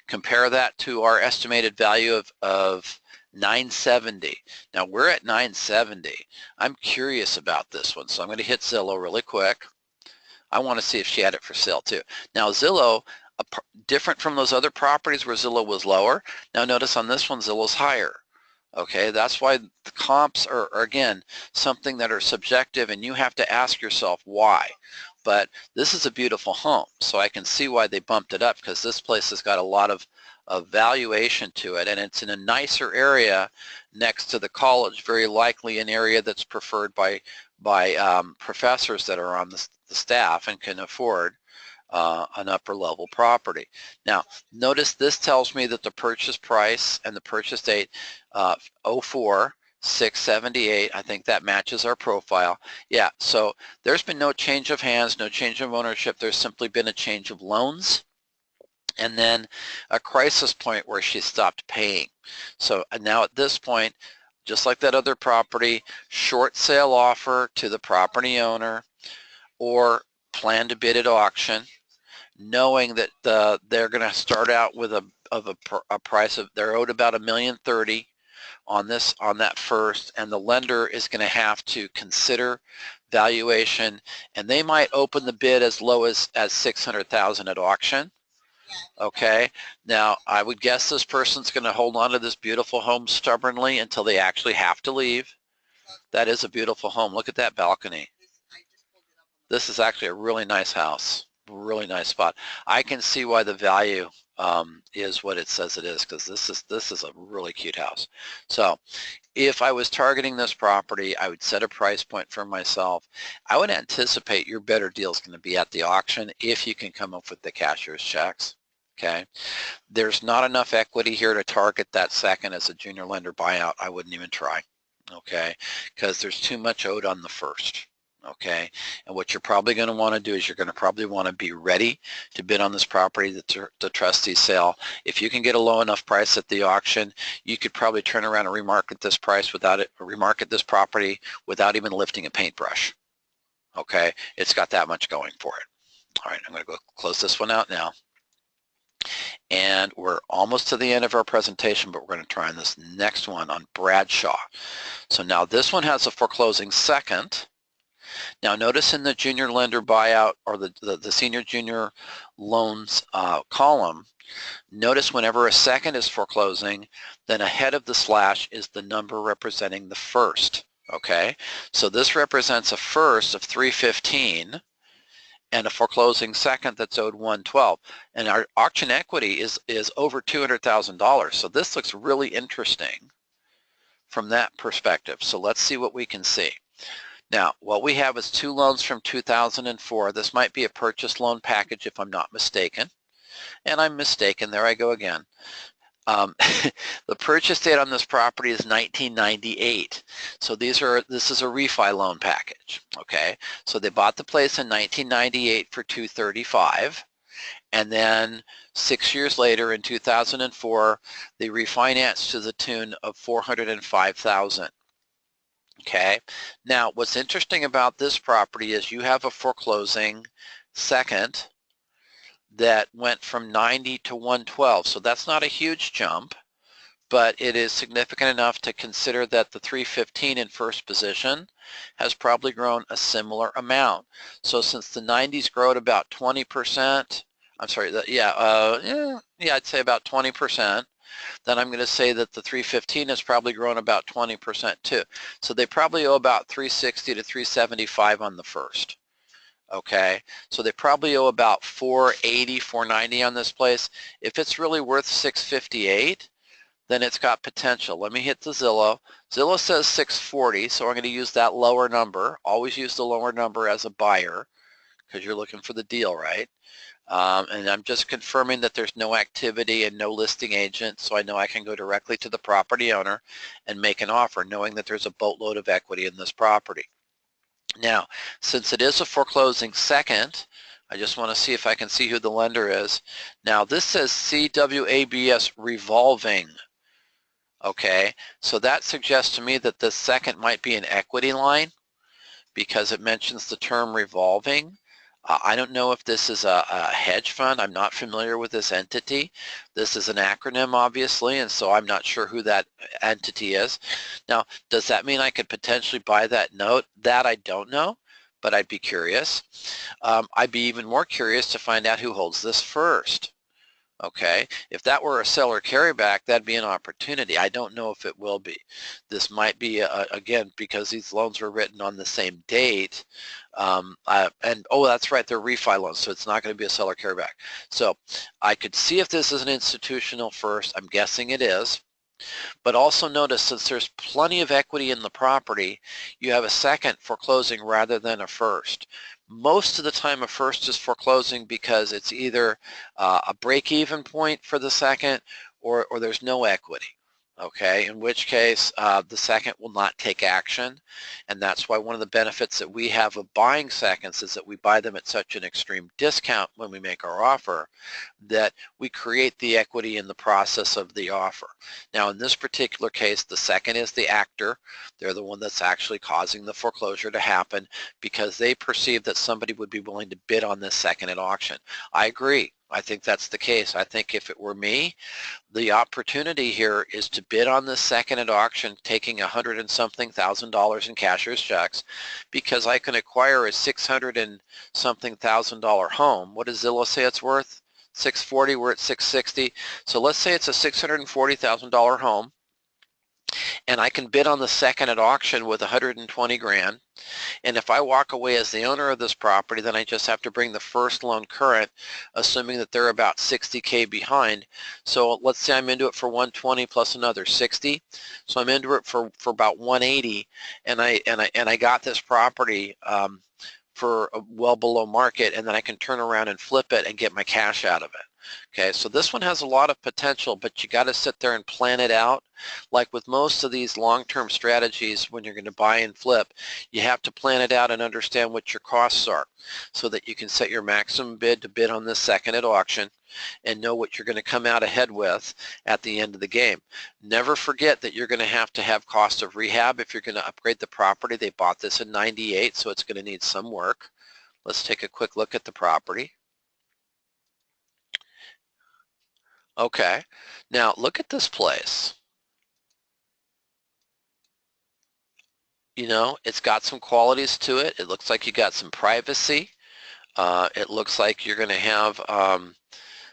compare that to our estimated value of 970. Now we're at 970. I'm curious about this one, so I'm going to hit Zillow really quick. I want to see if she had it for sale too. Now Zillow, different from those other properties where Zillow was lower. Now notice on this one Zillow's higher. Okay, that's why the comps are again something that are subjective, and you have to ask yourself why. But this is a beautiful home, so I can see why they bumped it up, because this place has got a lot of valuation to it, and it's in a nicer area next to the college, very likely an area that's preferred by professors that are on the staff and can afford an upper level property. Now notice this tells me that the purchase price and the purchase date 04 678, I think that matches our profile. Yeah, so there's been no change of hands, no change of ownership. There's simply been a change of loans and then a crisis point where she stopped paying. So now at this point, just like that other property, short sale offer to the property owner or plan to bid at auction, knowing that they're going to start out with a price of, they're owed about $1,030,000 on that first, and the lender is going to have to consider valuation, and they might open the bid as low as $600,000 at auction. Okay, now I would guess this person's going to hold on to this beautiful home stubbornly until they actually have to leave. That is a beautiful home. Look at that balcony. This is actually a really nice house, really nice spot. I can see why the value is what it says it is, because this is a really cute house. So if I was targeting this property, I would set a price point for myself. I would anticipate your better deal is going to be at the auction if you can come up with the cashier's checks. Okay, there's not enough equity here to target that second as a junior lender buyout. I wouldn't even try. Okay, because there's too much owed on the first. Okay, and what you're probably going to want to do is you're going to probably want to be ready to bid on this property, the trustee sale. If you can get a low enough price at the auction, you could probably turn around and remarket this property without even lifting a paintbrush. Okay, it's got that much going for it. All right, I'm going to go close this one out now. And we're almost to the end of our presentation, but we're going to try on this next one on Bradshaw. So now this one has a foreclosing second. Now notice in the junior lender buyout or the senior junior loans column, notice whenever a second is foreclosing, then ahead of the slash is the number representing the first. Okay, so this represents a first of 315 and a foreclosing second that's owed 112, and our auction equity is over $200,000. So this looks really interesting from that perspective. So let's see what we can see. Now, what we have is 2 loans from 2004. This might be a purchase loan package if I'm not mistaken. And I'm mistaken. There I go again. The purchase date on this property is 1998. So this is a refi loan package. Okay. So they bought the place in 1998 for $235. And then 6 years later in 2004, they refinanced to the tune of $405,000. Okay. Now, what's interesting about this property is you have a foreclosing second that went from 90 to 112. So that's not a huge jump, but it is significant enough to consider that the 315 in first position has probably grown a similar amount. So since the 90s grow at about 20%, I'm sorry, I'd say about 20%, then I'm going to say that the 315 has probably grown about 20% too. So they probably owe about 360 to 375 on the first. Okay, so they probably owe about 480, 490 on this place. If it's really worth 658, then it's got potential. Let me hit the Zillow. Zillow says 640, so I'm going to use that lower number. Always use the lower number as a buyer because you're looking for the deal, right? And I'm just confirming that there's no activity and no listing agent, so I know I can go directly to the property owner and make an offer, knowing that there's a boatload of equity in this property. Now, since it is a foreclosing second, I just want to see if I can see who the lender is. Now, this says CWABS revolving. Okay, so that suggests to me that the second might be an equity line because it mentions the term revolving. I don't know if this is a hedge fund. I'm not familiar with this entity. This is an acronym, obviously, and so I'm not sure who that entity is. Now, does that mean I could potentially buy that note? That I don't know, but I'd be curious. I'd be even more curious to find out who holds this first. Okay, if that were a seller carryback, that'd be an opportunity. I don't know if it will be. This might be, again, because these loans were written on the same date. And oh, that's right, they're refi loans, so it's not going to be a seller carryback. So I could see if this is an institutional first. I'm guessing it is. But also notice, since there's plenty of equity in the property, you have a second foreclosing rather than a first. Most of the time a first is foreclosing because it's either a break-even point for the second or there's no equity. Okay, in which case the second will not take action, and that's why one of the benefits that we have of buying seconds is that we buy them at such an extreme discount when we make our offer that we create the equity in the process of the offer. Now in this particular case, the second is the actor. They're the one that's actually causing the foreclosure to happen because they perceive that somebody would be willing to bid on this second at auction. I agree. I think that's the case. I think if it were me, the opportunity here is to bid on this second at auction, taking $100 and something thousand in cashier's checks, because I can acquire a $600 and something thousand home. What does Zillow say it's worth? 640, we're at 660. So let's say it's a $640,000 home, and I can bid on the second at auction with 120 grand. And if I walk away as the owner of this property, then I just have to bring the first loan current, assuming that they're about 60K behind. So let's say I'm into it for 120 plus another 60. So I'm into it for about 180, and I got this property for well below market, and then I can turn around and flip it and get my cash out of it. Okay, so this one has a lot of potential, but you got to sit there and plan it out. Like with most of these long-term strategies, when you're going to buy and flip, you have to plan it out and understand what your costs are so that you can set your maximum bid to bid on this second at auction and know what you're going to come out ahead with at the end of the game. Never forget that you're going to have cost of rehab if you're going to upgrade the property. They bought this in 98, so it's going to need some work. Let's take a quick look at the property. Okay, now look at this place. You know, it's got some qualities to it. It looks like you got some privacy. It looks like you're going to have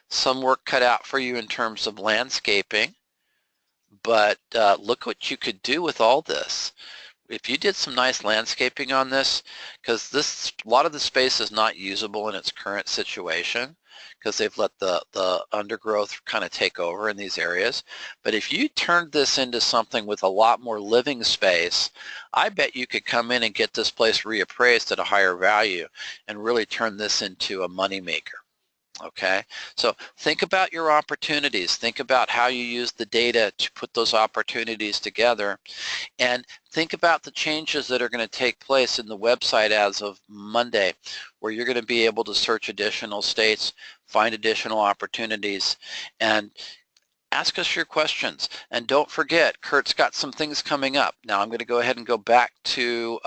some work cut out for you in terms of landscaping. But look what you could do with all this. If you did some nice landscaping on this, because a lot of the space is not usable in its current situation. because they've let the undergrowth kind of take over in these areas. But if you turned this into something with a lot more living space, I bet you could come in and get this place reappraised at a higher value and really turn this into a moneymaker. Okay, so think about your opportunities. Think about how you use the data to put those opportunities together, and think about the changes that are going to take place in the website as of Monday, where you're going to be able to search additional states, find additional opportunities, and ask us your questions. And don't forget, Kurt's got some things coming up. Now I'm going to go ahead and go back to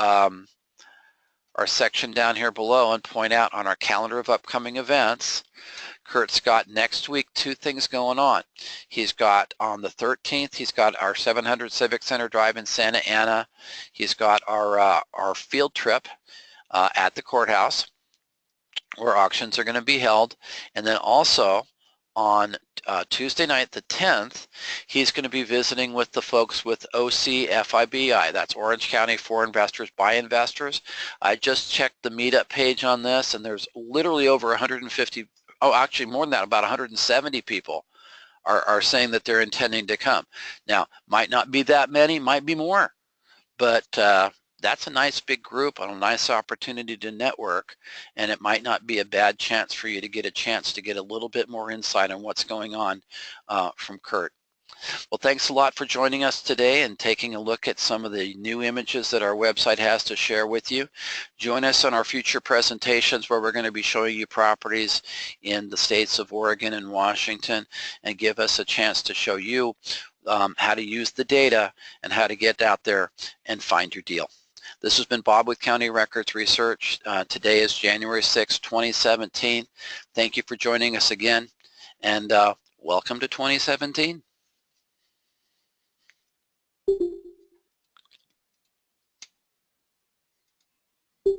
our section down here below and point out on our calendar of upcoming events, Kurt's got next week 2 things going on. He's got on the 13th, he's got our 700 Civic Center Drive in Santa Ana. He's got our field trip at the courthouse where auctions are going to be held. And then also on Tuesday night, the 10th, he's going to be visiting with the folks with OCFIBI. That's Orange County for Investors by Investors. I just checked the meetup page on this, and there's literally over 150, oh, actually more than that, about 170 people are saying that they're intending to come. Now, might not be that many, might be more, but that's a nice big group and a nice opportunity to network, and it might not be a bad chance for you to get a chance to get a little bit more insight on what's going on from Kurt. Well, thanks a lot for joining us today and taking a look at some of the new images that our website has to share with you. Join us on our future presentations where we're going to be showing you properties in the states of Oregon and Washington, and give us a chance to show you how to use the data and how to get out there and find your deal. This has been Bob with County Records Research. Today is January 6, 2017. Thank you for joining us again, and welcome to 2017.